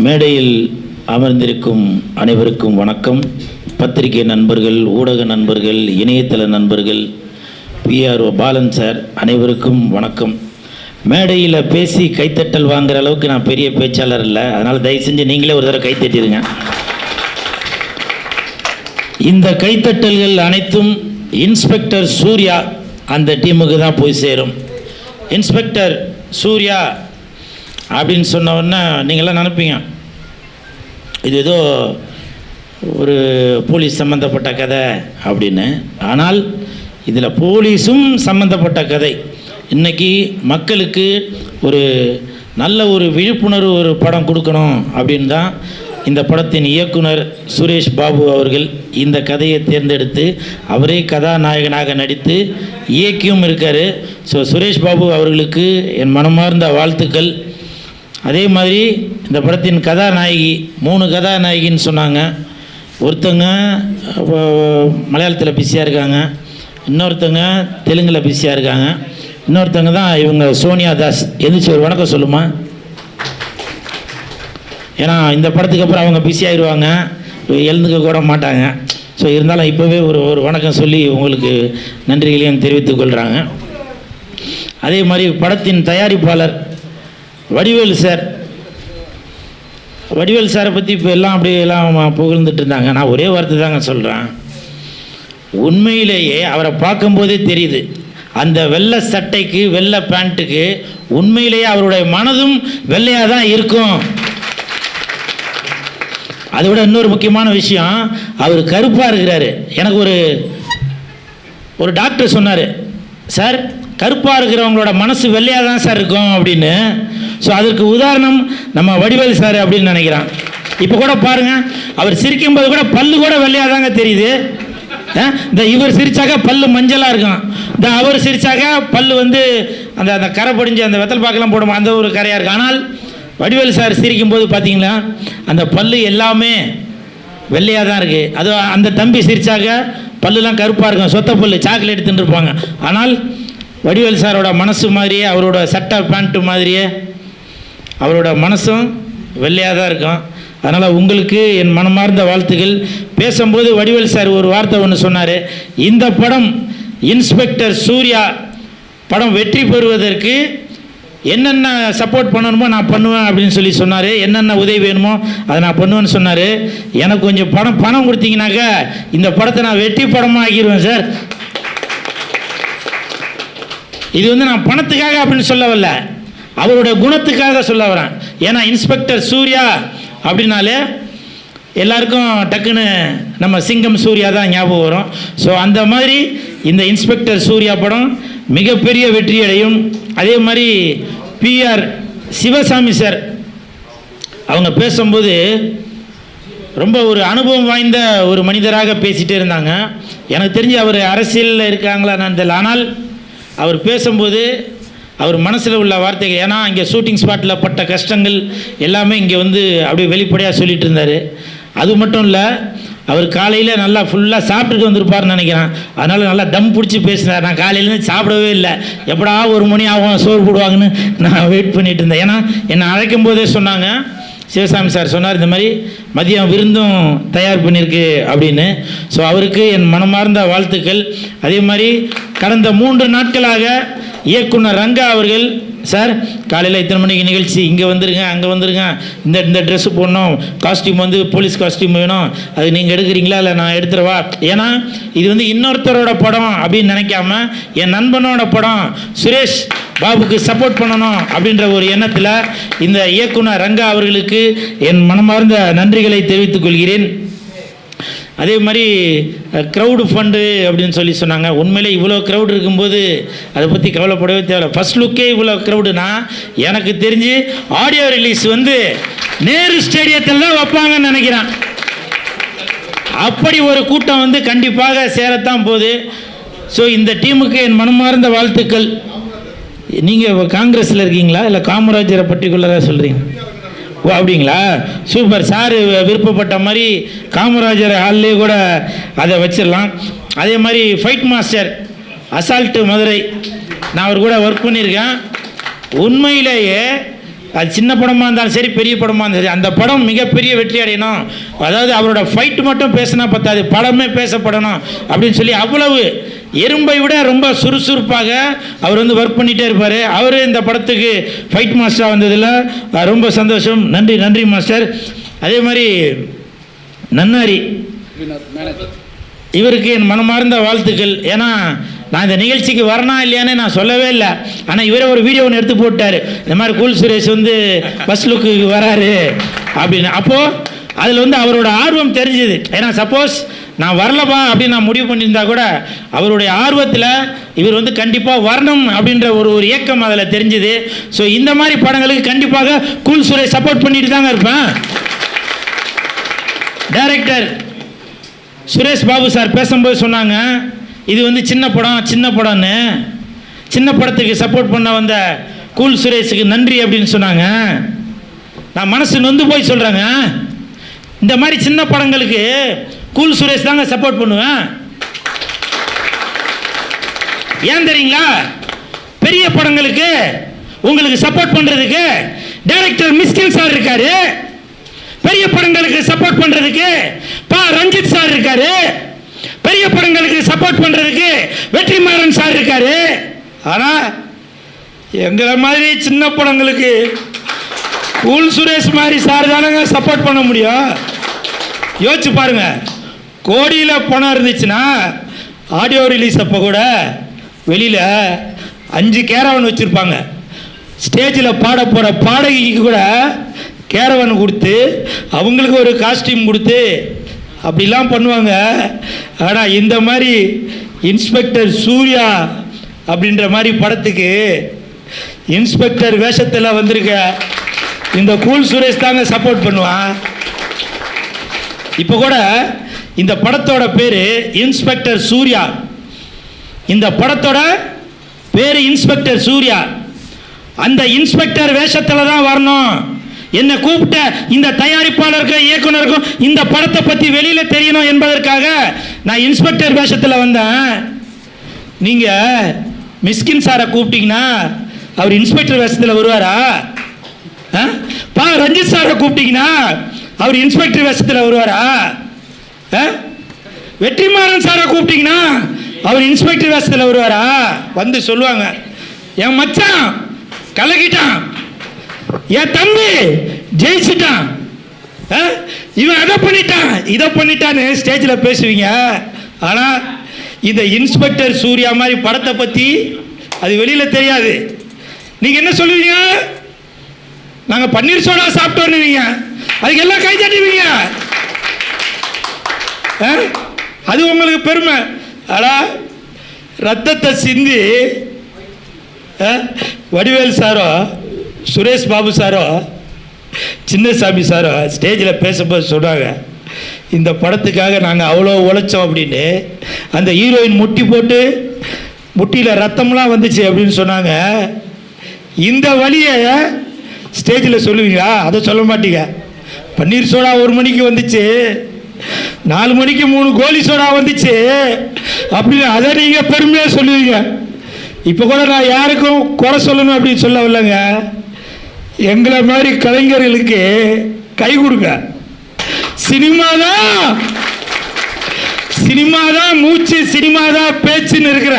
மேடையில் அமர்ந்திருக்கும் அனைவருக்கும் வணக்கம். பத்திரிகை நண்பர்கள், ஊடக நண்பர்கள், இணையதள நண்பர்கள், பிஆர்ஓ பாலன் சார் அனைவருக்கும் வணக்கம். மேடையில் பேசி கைத்தட்டல் வாங்குற அளவுக்கு நான் பெரிய பேச்சாளர் இல்லை. அதனால் தயவு செஞ்சு நீங்களே ஒரு தடவை கைத்தட்டிடுங்க. இந்த கைத்தட்டல்கள் அனைத்தும் இன்ஸ்பெக்டர் சூர்யா அந்த டீமுக்கு தான் போய் சேரும். இன்ஸ்பெக்டர் சூர்யா அப்படின்னு சொன்ன உடனே நீங்களாம் நினைப்பீங்க இது ஏதோ ஒரு போலீஸ் சம்மந்தப்பட்ட கதை அப்படின்னு. ஆனால் இதில் போலீஸும் சம்மந்தப்பட்ட கதை. இன்றைக்கி மக்களுக்கு ஒரு நல்ல ஒரு விழிப்புணர்வு ஒரு படம் கொடுக்கணும் அப்படின்னு தான் இந்த படத்தின் இயக்குனர் சுரேஷ் பாபு அவர்கள் இந்த கதையை தேர்ந்தெடுத்து அவரே கதாநாயகனாக நடித்து இயக்கியும் இருக்கார். ஸோ சுரேஷ் பாபு அவர்களுக்கு என் மனமார்ந்த வாழ்த்துக்கள். அதே மாதிரி இந்த படத்தின் கதாநாயகி 3 கதாநாயகின்னு சொன்னாங்க. ஒருத்தங்க மலையாளத்தில் பிஸியாக இருக்காங்க, இன்னொருத்தங்க தெலுங்கில் பிஸியாக இருக்காங்க, இன்னொருத்தங்க தான் இவங்க சோனியா தாஸ். எந்திரிச்சு ஒரு வணக்கம் சொல்லுமா. ஏன்னா இந்த படத்துக்கு அப்புறம் அவங்க பிஸி ஆகிடுவாங்க, எழுந்துக்க கூட மாட்டாங்க. ஸோ இருந்தாலும் இப்போவே ஒரு வணக்கம் சொல்லி உங்களுக்கு நன்றிகளையும் தெரிவித்துக் கொள்கிறாங்க. அதே மாதிரி படத்தின் தயாரிப்பாளர் வடிவேலு சார். வடிவேலு சாரை பற்றி இப்போ எல்லாம் அப்படியெல்லாம் புகழ்ந்துட்டு இருந்தாங்க. நான் ஒரே வார்த்தை தாங்க சொல்கிறேன். உண்மையிலேயே அவரை பார்க்கும்போதே தெரியுது, அந்த வெள்ளை சட்டைக்கு வெள்ளை பேண்ட்டுக்கு உண்மையிலேயே அவருடைய மனதும் வெள்ளையாக தான் இருக்கும். அதை விட இன்னொரு முக்கியமான விஷயம், அவர் கருப்பாக இருக்கிறாரு. எனக்கு ஒரு டாக்டர் சொன்னார், சார் கருப்பாக இருக்கிறவங்களோட மனசு வெள்ளையாக தான் சார் இருக்கும் அப்படின்னு. ஸோ அதற்கு உதாரணம் நம்ம வடிவேல் சார் அப்படின்னு நினைக்கிறான். இப்போ கூட பாருங்கள், அவர் சிரிக்கும்போது கூட பல்லு கூட வெள்ளையாக தாங்க தெரியுது. இந்த இவர் சிரிச்சாக்க பல்லு மஞ்சளாக இருக்கும், இந்த அவர் சிரிச்சாக்க பல்லு வந்து அந்த கரை படிஞ்சு அந்த வெத்தல் பாக்கெல்லாம் போடுமா அந்த ஒரு கரையாக இருக்கும். ஆனால் வடிவேல் சார் சிரிக்கும்போது பார்த்தீங்களா அந்த பல்லு எல்லாமே வெள்ளையாக தான் இருக்குது. அது அந்த தம்பி சிரிச்சாக்க பல்லுலாம் கருப்பாக இருக்கும், சொத்த பல்லு சாக்லேட் எடுத்துகிட்டு இருப்பாங்க. ஆனால் வடிவேல் சாரோட மனசு மாதிரியே, அவரோட சட்டை பேண்ட்டு மாதிரியே அவரோட மனசும் வெள்ளையாக தான் இருக்கும். அதனால் உங்களுக்கு என் மனமார்ந்த வாழ்த்துக்கள். பேசும்போது வடிவேல் சார் ஒரு வார்த்தை ஒன்று சொன்னார், இந்த படம் இன்ஸ்பெக்டர் சூர்யா படம் வெற்றி பெறுவதற்கு என்னென்ன சப்போர்ட் பண்ணணுமோ நான் பண்ணுவேன் அப்படின்னு சொல்லி சொன்னார். என்னென்ன உதவி வேணுமோ அதை நான் பண்ணுவேன்னு சொன்னார். எனக்கு கொஞ்சம் பணம் கொடுத்தீங்கன்னாக்கா இந்த படத்தை நான் வெற்றி படமாக ஆக்கிடுவேன் சார். இது வந்து நான் பணத்துக்காக அப்படின்னு சொல்ல வரல, அவருடைய குணத்துக்காக சொல்ல வரேன். ஏன்னா இன்ஸ்பெக்டர் சூர்யா அப்படின்னாலே எல்லாருக்கும் டக்குன்னு நம்ம சிங்கம் சூர்யா தான் ஞாபகம் வரும். ஸோ அந்த மாதிரி இந்த இன்ஸ்பெக்டர் சூர்யா படம் மிகப்பெரிய வெற்றி அடையும். அதே மாதிரி பிஆர் சிவசாமி சார் அவங்க பேசும்போது ரொம்ப ஒரு அனுபவம் வாய்ந்த ஒரு மனிதராக பேசிகிட்டே இருந்தாங்க. எனக்கு தெரிஞ்சு அவர் அரசியலில் இருக்காங்களா நான் தெரியல, ஆனால் அவர் பேசும்போது அவர் மனசில் உள்ள வார்த்தைகள், ஏன்னா இங்கே ஷூட்டிங் ஸ்பாட்டில் பட்ட கஷ்டங்கள் எல்லாமே இங்கே வந்து அப்படியே வெளிப்படையாக சொல்லிகிட்டு இருந்தார். அது மட்டும் இல்லை, அவர் காலையில் நல்லா ஃபுல்லாக சாப்பிட்டுட்டு வந்திருப்பார்னு நினைக்கிறேன். அதனால் நல்லா தம் பிடிச்சி பேசினார். நான் காலையிலேருந்து சாப்பிடவே இல்லை, எப்படா 1 மணி ஆகும் சோறு போடுவாங்கன்னு நான் வெயிட் பண்ணிட்டு இருந்தேன். ஏன்னா என்னை அழைக்கும் போதே சொன்னாங்க, சிவசாமி சார் சொன்னார் இந்த மாதிரி மதியம் விருந்தும் தயார் பண்ணியிருக்கு அப்படின்னு. ஸோ அவருக்கு என் மனமார்ந்த வாழ்த்துக்கள். அதே மாதிரி கடந்த 3 நாட்களாக இயக்குனர் ரங்கா அவர்கள், சார் காலையில் இத்தனை மணிக்கு நிகழ்ச்சி, இங்கே வந்துருங்க அங்கே வந்துருங்க, இந்த ட்ரெஸ்ஸு போடணும், காஸ்டியூம் வந்து போலீஸ் காஸ்டியூம் வேணும், அது நீங்கள் எடுக்கிறீங்களா இல்லை நான் எடுத்துருவா, ஏன்னா இது வந்து இன்னொருத்தரோட படம் அப்படின்னு நினைக்காம என் நண்பனோட படம், சுரேஷ் பாபுக்கு சப்போர்ட் பண்ணணும் அப்படின்ற ஒரு எண்ணத்தில் இந்த இயக்குனர் ரங்கா அவர்களுக்கு என் மனமார்ந்த நன்றிகளை தெரிவித்துக் கொள்கிறேன். அதே மாதிரி க்ரௌடு ஃபண்டு அப்படின்னு சொல்லி சொன்னாங்க. உண்மையிலே இவ்வளோ க்ரௌடு இருக்கும்போது அதை பற்றி கவலைப்படவே தேவை. ஃபர்ஸ்ட் லுக்கே இவ்வளோ க்ரௌடுனா எனக்கு தெரிஞ்சு ஆடியோ ரிலீஸ் வந்து நேரு ஸ்டேடியத்தில் தான் வைப்பாங்கன்னு நினைக்கிறேன். அப்படி ஒரு கூட்டம் வந்து கண்டிப்பாக சேரத்தான் போகுது. ஸோ இந்த டீமுக்கு என் மனமார்ந்த வாழ்த்துக்கள். நீங்கள் காங்கிரஸில் இருக்கீங்களா இல்லை காமராஜரை பர்டிகுலராக சொல்கிறீங்க? ஓ அப்படிங்களா, சூப்பர். சார் விருப்பப்பட்ட மாதிரி காமராஜர் ஹால்லே கூட அதை வச்சிடலாம். அதே மாதிரி ஃபைட் மாஸ்டர் அசால்ட்டு மதுரை, நான் அவர் கூட ஒர்க் பண்ணியிருக்கேன். உண்மையிலேயே அது சின்ன படமாக இருந்தாலும் சரி பெரிய படமாக இருந்தாலும் சரி அந்த படம் மிகப்பெரிய வெற்றி அடையணும். அதாவது அவரோட ஃபைட் மட்டும் பேசினா பத்தாது, படமே பேசப்படணும் அப்படின்னு சொல்லி அவ்வளவு எறும்பை விட ரொம்ப சுறுசுறுப்பாக அவர் வந்து ஒர்க் பண்ணிகிட்டே இருப்பார். அவர் இந்த படத்துக்கு ஃபைட் மாஸ்டராக வந்ததில் ரொம்ப சந்தோஷம். நன்றி நன்றி மாஸ்டர். அதே மாதிரி நன்னாரி இவருக்கு என் மனமார்ந்த வாழ்த்துக்கள். ஏன்னா நான் இந்த நிகழ்ச்சிக்கு வரணும் இல்லையானே நான் சொல்லவே இல்லை, ஆனால் இவரே ஒரு வீடியோ ஒன்று எடுத்து போட்டார், இந்த மாதிரி கூல் சுரேஷ் வந்து பஸ் லுக்கு வராரு அப்படின்னு. அப்போது அதில் வந்து அவரோட ஆர்வம் தெரிஞ்சுது. ஏன்னா சப்போஸ் நான் வரலப்பா அப்படின்னு நான் முடிவு பண்ணியிருந்தா கூட அவருடைய ஆர்வத்தில் இவர் வந்து கண்டிப்பாக வரணும் அப்படின்ற ஒரு இயக்கம் அதில் தெரிஞ்சுது. ஸோ இந்த மாதிரி படங்களுக்கு கண்டிப்பாக கூல் சுரேஷ் சப்போர்ட் பண்ணிட்டு தாங்க இருப்பேன். டைரக்டர் சுரேஷ் பாபு சார் பேசும்போது சொன்னாங்க, இது வந்து சின்ன படம்னு. சின்ன படத்துக்கு சப்போர்ட் பண்ண வந்த கூல் சுரேஷுக்கு நன்றி அப்படின்னு சொன்னாங்க. நான் மனசு நொந்து போய் சொல்கிறேங்க, இந்த மாதிரி சின்ன படங்களுக்கு கூல் சுரேஷ் தாங்க சப்போர்ட் பண்ணுவேன். ஏன் தெரியுங்களா? பெரிய படங்களுக்கு உங்களுக்கு சப்போர்ட் பண்ணுறதுக்கு டைரக்டர் மிஸ்கின் சார் இருக்காரு, பெரிய படங்களுக்கு சப்போர்ட் பண்ணுறதுக்கு ரஞ்சித் சார் இருக்காரு, பெரிய படங்களுக்கு சப்போர்ட் பண்ணுறதுக்கு வெற்றிமாறன் சார் இருக்காரு. ஆனால் எங்களை மாதிரி சின்ன படங்களுக்கு கூல் சுரேஷ் மாதிரி சார் தானங்க சப்போர்ட் பண்ண முடியும். யோசிச்சு பாருங்க, கோடியில் பணம் இருந்துச்சுன்னா ஆடியோ ரிலீஸ் அப்போ கூட வெளியில் 5 கேரவன் வச்சுருப்பாங்க. ஸ்டேஜில் பாட போகிற பாடகிக்கு கூட கேரவன் கொடுத்து அவங்களுக்கு ஒரு காஸ்டியூம் கொடுத்து அப்படிலாம் பண்ணுவாங்க. ஆனால் இந்த மாதிரி இன்ஸ்பெக்டர் சூர்யா அப்படின்ற மாதிரி படத்துக்கு இன்ஸ்பெக்டர் வேஷத்தில் வந்திருக்க இந்த கூல் சுரேஷ் தாங்க சப்போர்ட் பண்ணுவான். இப்போ கூட இந்த படத்தோட பேர் இன்ஸ்பெக்டர் சூர்யா. இந்த படத்தோட பேர் இன்ஸ்பெக்டர் சூர்யா. அந்த இன்ஸ்பெக்டர் வேஷத்தில் தான் வரணும். என்னை கூப்பிட்ட இந்த தயாரிப்பாளருக்கும் இயக்குனருக்கும் இந்த படத்தை பற்றி வெளியில் தெரியணும் என்பதற்காக நான் இன்ஸ்பெக்டர் வேஷத்தில் வந்தேன். நீங்கள் மிஸ்கின் சாரை கூப்பிட்டீங்கன்னா அவர் இன்ஸ்பெக்டர் வேஷத்தில் வருவாரா? ரஞ்சித் சாரை கூப்பிட்டீங்கன்னா அவர் இன்ஸ்பெக்டர் வேஷத்தில் வருவாரா? வெற்றிமாறன் சாரை கூப்பிட்டீங்கன்னா அவர் இன்ஸ்பெக்டர் வேஷத்தில் வருவாரா? வந்து சொல்லுவாங்க, என் மச்சான் கலக்கிட்டான், என் தம்பி ஜெயிச்சுட்டான், இவன் அதை பண்ணிட்டான் இதை பண்ணிட்டான்னு ஸ்டேஜில் பேசுவீங்க. ஆனால் இந்த இன்ஸ்பெக்டர் சூர்யா மாதிரி படத்தை பற்றி அது வெளியில் தெரியாது. நீங்கள் என்ன சொல்லுவீங்க? நாங்கள் பன்னீர் சோடா சாப்பிட்டோன்னுவீங்க, அதுக்கு எல்லாம் கை தட்டுவீங்க. அது உங்களுக்கு பெருமை. அடா ரத்தத்தை சிந்தி Vadivel sorrow, Suresh Babu sorrow, Chinnasamy sorrow ஸ்டேஜில் பேசும்போது சொன்னாங்க, இந்த படத்துக்காக நாங்கள் அவ்வளோ உழைச்சோம் அப்படின்னு. அந்த ஹீரோயின் முட்டி போட்டு முட்டியில் ரத்தம்லாம் வந்துச்சு அப்படின்னு சொன்னாங்க. இந்த வழியை ஸ்டேஜில் சொல்லுவீங்களா? அதை சொல்ல மாட்டீங்க. பன்னீர் சோடா 1 மணிக்கு வந்துச்சு, 4 மணிக்கு 3 கோலி சோடா வந்துச்சு அப்படின்னு அதை நீங்கள் பெருமையாக சொல்லுவீங்க. இப்போ கூட நான் யாருக்கும் குறை சொல்லணும் அப்படின்னு சொல்ல வரலங்க. எங்களை மாதிரி கலைஞர்களுக்கு கை கொடுங்க. சினிமா தான் மூச்சு, சினிமா தான் பேச்சுன்னு இருக்கிற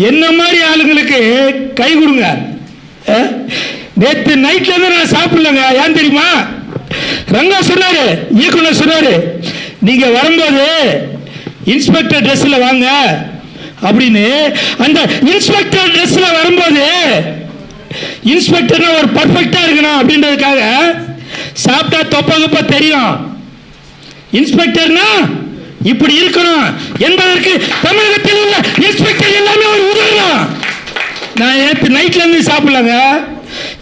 என்ன மாதிரி ஆளுங்களுக்கு கை கொடுங்க. நேற்று நைட்ல இருந்து நான் சாப்பிடலங்க. ஏன் தெரியுமா? ரங்கா சொன்னாரு, இயக்குனர் சொன்னாரு, நீங்க வரும்போது இன்ஸ்பெக்டர் ட்ரெஸ்ல வாங்க அப்படின்னு. அந்த இன்ஸ்பெக்டர் ட்ரெஸ்ல வரும்போது இன்ஸ்பெக்டர்னா ஒரு பர்ஃபெக்டா இருக்கணும் அப்படின்றதுக்காக சாப்பிட்டா தொப்ப தெரியும். இன்ஸ்பெக்டர்னா இப்படி இருக்கணும் என்பதற்கு தமிழகத்தில் உள்ள இன்ஸ்பெக்டர் எல்லாமே ஒரு உதாரணம். நான் நேற்று நைட்ல இருந்து சாப்பிடலங்க.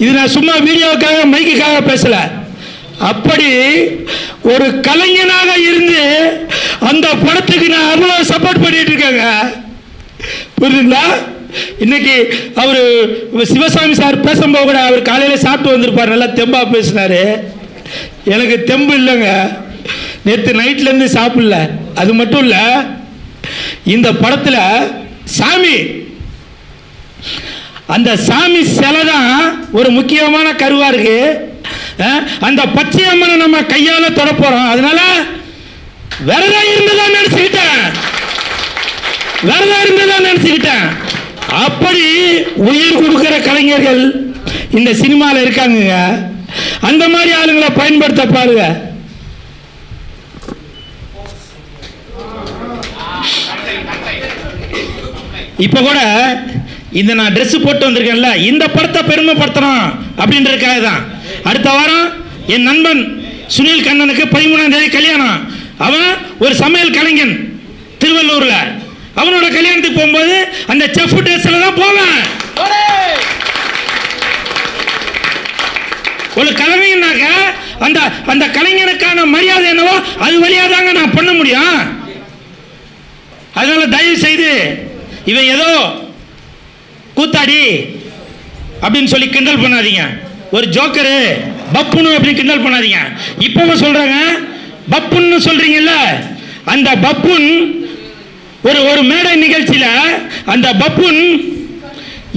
இது நான் சும்மா வீடியோவுக்காக மைக்குக்காக பேசல. அப்படி ஒரு கலைஞனாக இருந்து அந்த படத்துக்கு நான் அவ்வளவு சப்போர்ட் பண்ணிட்டு இருக்கேங்க. புரியுதுங்களா? இன்னைக்கு அவரு சிவசாமி சார் பேசும்போது கூட அவர் காலையில சாப்பிட்டு வந்திருப்பார், நல்லா தெம்பா பேசினாரு. எனக்கு தெம்பு இல்லைங்க, நேற்று நைட்ல இருந்து சாப்பிடல. அது மட்டும் இல்ல, இந்த படத்துல சாமி, அந்த சாமி சிலை தான் ஒரு முக்கியமான கருவா இருக்கு. அந்த பச்சையம்மனை நம்ம கையால தொட போறோம். அதனால விரதம் இருந்ததான் நினைச்சுக்கிட்டேன். அப்படி உயிர் கொடுக்கிற கலைஞர்கள் இந்த சினிமாவில் இருக்காங்க. அந்த மாதிரி ஆளுங்களை பயன்படுத்த பாருங்க. இப்ப கூட இந்த நான் ட்ரெஸ் போட்டு வந்திருக்கேன்ல, இந்த படத்தை பெருமைப்படுத்தணும் அப்படின்றதுக்காக தான். அடுத்த வாரம் என் நண்பன் சுனில் கண்ணனுக்கு 13ஆம் தேதி கல்யாணம். அவன் ஒரு சமையல் கலைஞன் திருவள்ளூர்ல. அவனோட கல்யாணத்துக்கு போகும்போது அந்த செஃப் ட்ரெஸ்ல தான் போவேன். ஒரு கலைஞனாக அந்த அந்த கலைஞனுக்கான மரியாதை என்னவோ அது வழியா தாங்க நான் பண்ண முடியும். அதனால தயவு செய்து இவன் ஏதோ கூத்தாடி அப்படின்னு சொல்லி கிண்டல் பண்ணாதீங்க. ஒரு ஜோக்கரு பப்புனு அப்படின்னு கிண்டல் பண்ணாதீங்க. இப்பவும் சொல்றாங்க, பப்புன்னு சொல்றீங்கல்ல, அந்த பப்புன் ஒரு மேடை நிகழ்ச்சியில அந்த பப்புன்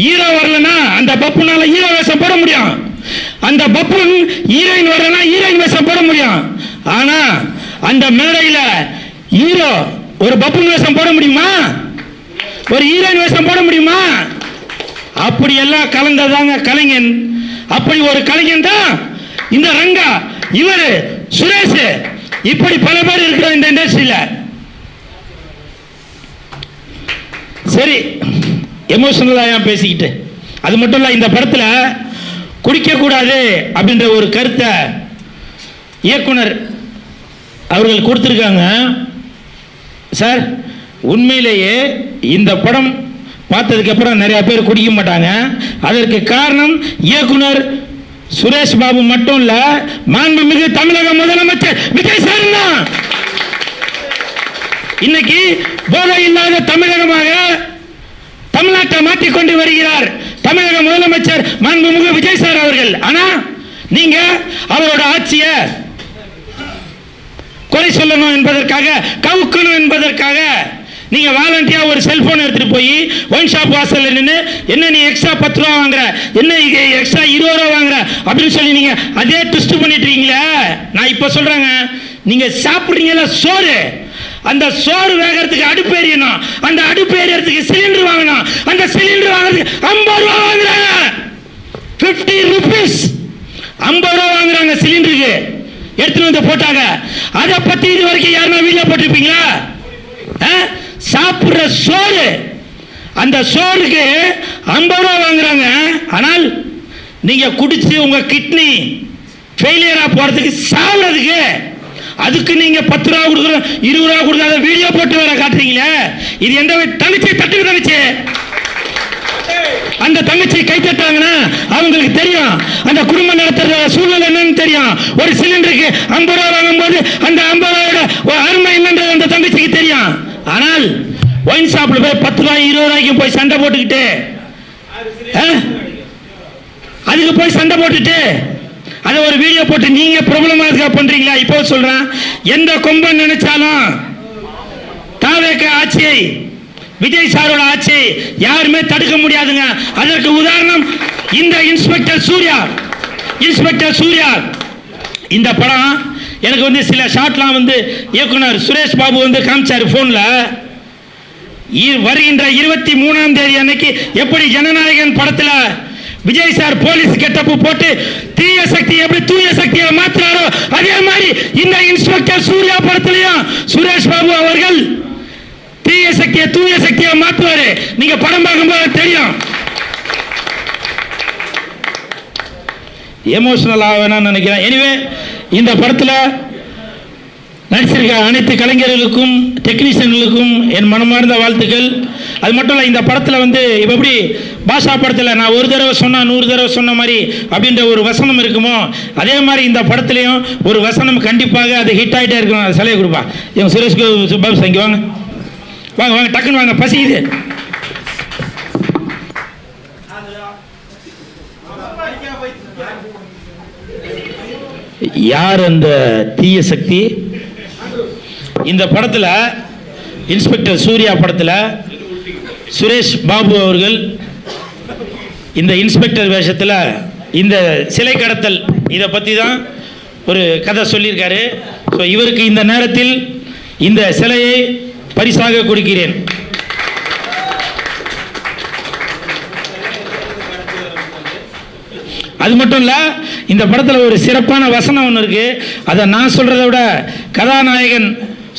ஹீரோ வரலன்னா அந்த பப்புனால ஹீரோ வேஷம் போட முடியும். அந்த பப்புன் ஹீரோயின் வரலன்னா ஹீரோயின் வேஷம் போட முடியும். ஆனா அந்த மேடையில ஹீரோ ஒரு பப்புன் வேஷம் போட முடியுமா? ஒரு ஹீரோயின் வேஷம் போட முடியுமா? அப்படி எல்லாம் கலந்ததாங்க கலைஞன். அப்படி ஒரு கலைஞன் தான் இந்த ரங்கா, இவரு சுரேஷ், இப்படி பல பேர் இருக்கிற இந்த இண்டஸ்ட்ரியில. சரி, எமோஷனலா பேசிக்கிட்டு, அது மட்டும் இல்ல, இந்த படத்துல குடிக்க கூடாது அப்படின்ற ஒரு கருத்தை இயக்குனர் அவர்கள் கொடுத்திருக்காங்க. சார், உண்மையிலேயே இந்த படம் பார்த்ததுக்கு அப்புறம் நிறைய பேர் குடிக்க மாட்டாங்க. அதற்கு காரணம் இயக்குனர் சுரேஷ் பாபு மட்டும் இல்ல, மாண்புமிகு தமிழக முதலமைச்சர் விஜய் சார் தான். இன்னைக்கு போதை இல்லாத தமிழகமாக தமிழ்நாட்டை மாற்றிக்கொண்டு வருகிறார் தமிழக முதலமைச்சர் மாண்புமிகு விஜய் சார் அவர்கள். ஆனா நீங்க அவரோட ஆட்சியை குறை சொல்லணும் என்பதற்காக, கவுக்கணும் என்பதற்காக நீங்க வாலண்டியா ஒரு செல்போன் எடுத்துட்டு போய் ஒயின் ஷாப் வாசல்ல நின்று, என்ன நீ எக்ஸ்ட்ரா 10 ரூபா வாங்குற, என்ன எக்ஸ்ட்ரா 20 ரூபா வாங்குற அப்படின்னு சொல்லி நீங்க அதே ட்விஸ்ட் பண்ணிட்டு இருக்கீங்களே. நான் இப்ப சொல்றேங்க, நீங்க சாப்பிடுறீங்கல்ல சோறு, அந்த சோறு வேகிறதுக்கு அடுப்பு எரியணும், அந்த அடுப்பு எரியறதுக்கு சிலிண்டர் வாங்கணும், அந்த சிலிண்டர் வாங்குறதுக்கு 50 ரூபா வாங்குறாங்க. 50 rupees 50 ரூபா வாங்குறாங்க சிலிண்டருக்கு. எடுத்துட்டு வந்து போட்டாங்க. அதை பத்தி இது வரைக்கும் யாருன்னா வீடியோ போட்டிருப்பீங்களா? சாப்பிடுற சோறு, அந்த சோறுக்கு 50 ரூபா வாங்குறாங்க. ஆனால் நீங்கள் குடிச்சு உங்கள் கிட்னி ஃபெயிலியராக போகிறதுக்கு சாவுறதுக்கு அதுக்கு நீங்கள் 10 ரூபா கொடுக்குறோம் 20 ரூபா கொடுக்காத வீடியோ போட்டு வேற காட்டுறீங்களே, இது எந்த தங்கச்சி தட்டுக்கு தங்கச்சி? அந்த தங்கச்சி கை தட்டாங்கன்னா அவங்களுக்கு தெரியும் அந்த குடும்பம் நடத்துற சூழ்நிலை என்னன்னு தெரியும். ஒரு சிலிண்டருக்கு 50 ரூபா வாங்கும்போது அந்த 50 ரூபாயோட அருமை என்னன்றது அந்த தங்கச்சிக்கு தெரியும். ஆனால் ஒயின் ஷாப்ல போய் 10 ரூபாய் 20 ரூபாய்க்கு போய் சண்டை போட்டுக்கிட்டு அதுக்கு போய் சண்டை போட்டுட்டு அதை ஒரு வீடியோ போட்டு நீங்க ப்ராப்ளமா பண்றீங்களா? இப்போ சொல்றேன், எந்த கொம்பன் நினைச்சாலும் தாவேக ஆட்சியை விஜய் சாரோட ஆட்சி யாருமே தடுக்க முடியாதுங்க. அதற்கு உதாரணம் இந்த இன்ஸ்பெக்டர் சூர்யா. இந்த படம் எனக்கு வந்து சில ஷாட்லாம் வந்து இயக்குனர் சுரேஷ் பாபு வந்து காமிச்சாரு போன்ல. வருகின்ற 23ஆம் தேதி அன்னைக்கு எப்படி ஜனநாயகன் படத்துல விஜய் சார் போலீஸ் கெட்டப்பு போட்டு தீய சக்தி எப்படி தூய சக்தியை மாத்தினாரோ அதே மாதிரி இந்த இன்ஸ்பெக்டர் சூர்யா படத்திலையும் சுரேஷ் பாபு அவர்கள் தீய சக்தியை தூய சக்தியை மாற்றுவாரு. நீங்க படம் பார்க்கும்போது தெரியும். எமோஷனல் ஆகணும்னு நினைக்கிறேன். எனிவே இந்த படத்தில் நடிச்சிருக்க அனைத்து கலைஞர்களுக்கும் டெக்னீஷியன்களுக்கும் என் மனமார்ந்த வாழ்த்துக்கள். அது மட்டும் இல்லை, இந்த படத்தில் வந்து இப்போ எப்படி பாஷா படத்தில் நான் ஒரு தடவை சொன்னால் 100 தடவை சொன்ன மாதிரி அப்படின்ற ஒரு வசனம் இருக்குமோ அதே மாதிரி இந்த படத்துலையும் ஒரு வசனம் கண்டிப்பாக அது ஹிட் ஆகிட்டே இருக்கணும். அது சலையை கொடுப்பா. இவங்க சுரேஷ் பாபு இங்கே வாங்க வாங்க வாங்க டக்குன்னு வாங்க, பசிக்குது. யார் அந்த தீய சக்தி? இந்த படத்தில் இன்ஸ்பெக்டர் சூர்யா படத்தில் சுரேஷ் பாபு அவர்கள் இந்த இன்ஸ்பெக்டர் வேஷத்தில் இந்த சிலை கடத்தல் இதை பற்றி தான் ஒரு கதை சொல்லியிருக்காரு. ஸோ இவருக்கு இந்த நேரத்தில் இந்த சிலையை பரிசாக கொடுக்கிறேன். அது மட்டும் இல்லை, இந்த படத்தில் ஒரு சிறப்பான வசனம் ஒன்று இருக்கு. அதை நான் சொல்றதை விட கதாநாயகன்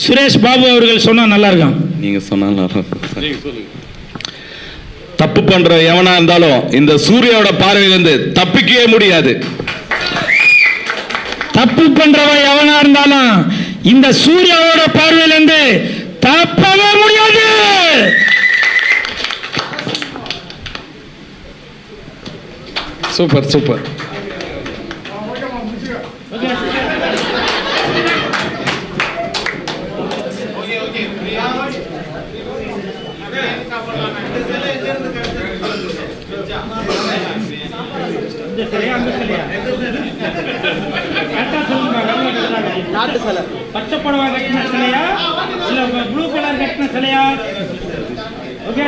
சுரேஷ் பாபு அவர்கள் சொன்னா நல்லா இருக்கும். நீங்க சொன்னா தப்பு பண்ற எவனா இருந்தாலும் இந்த சூர்யாவோட பார்வையிலிருந்து தப்பிக்கவே முடியாது. தப்பு பண்றவன் எவனா இருந்தாலும் இந்த சூர்யாவோட பார்வையிலிருந்து தப்பவே முடியாது. Super super. பச்சை புடவை கட்டின சிலையா இல்ல ப்ளூ கலர் கட்டின சிலையா? ஓகே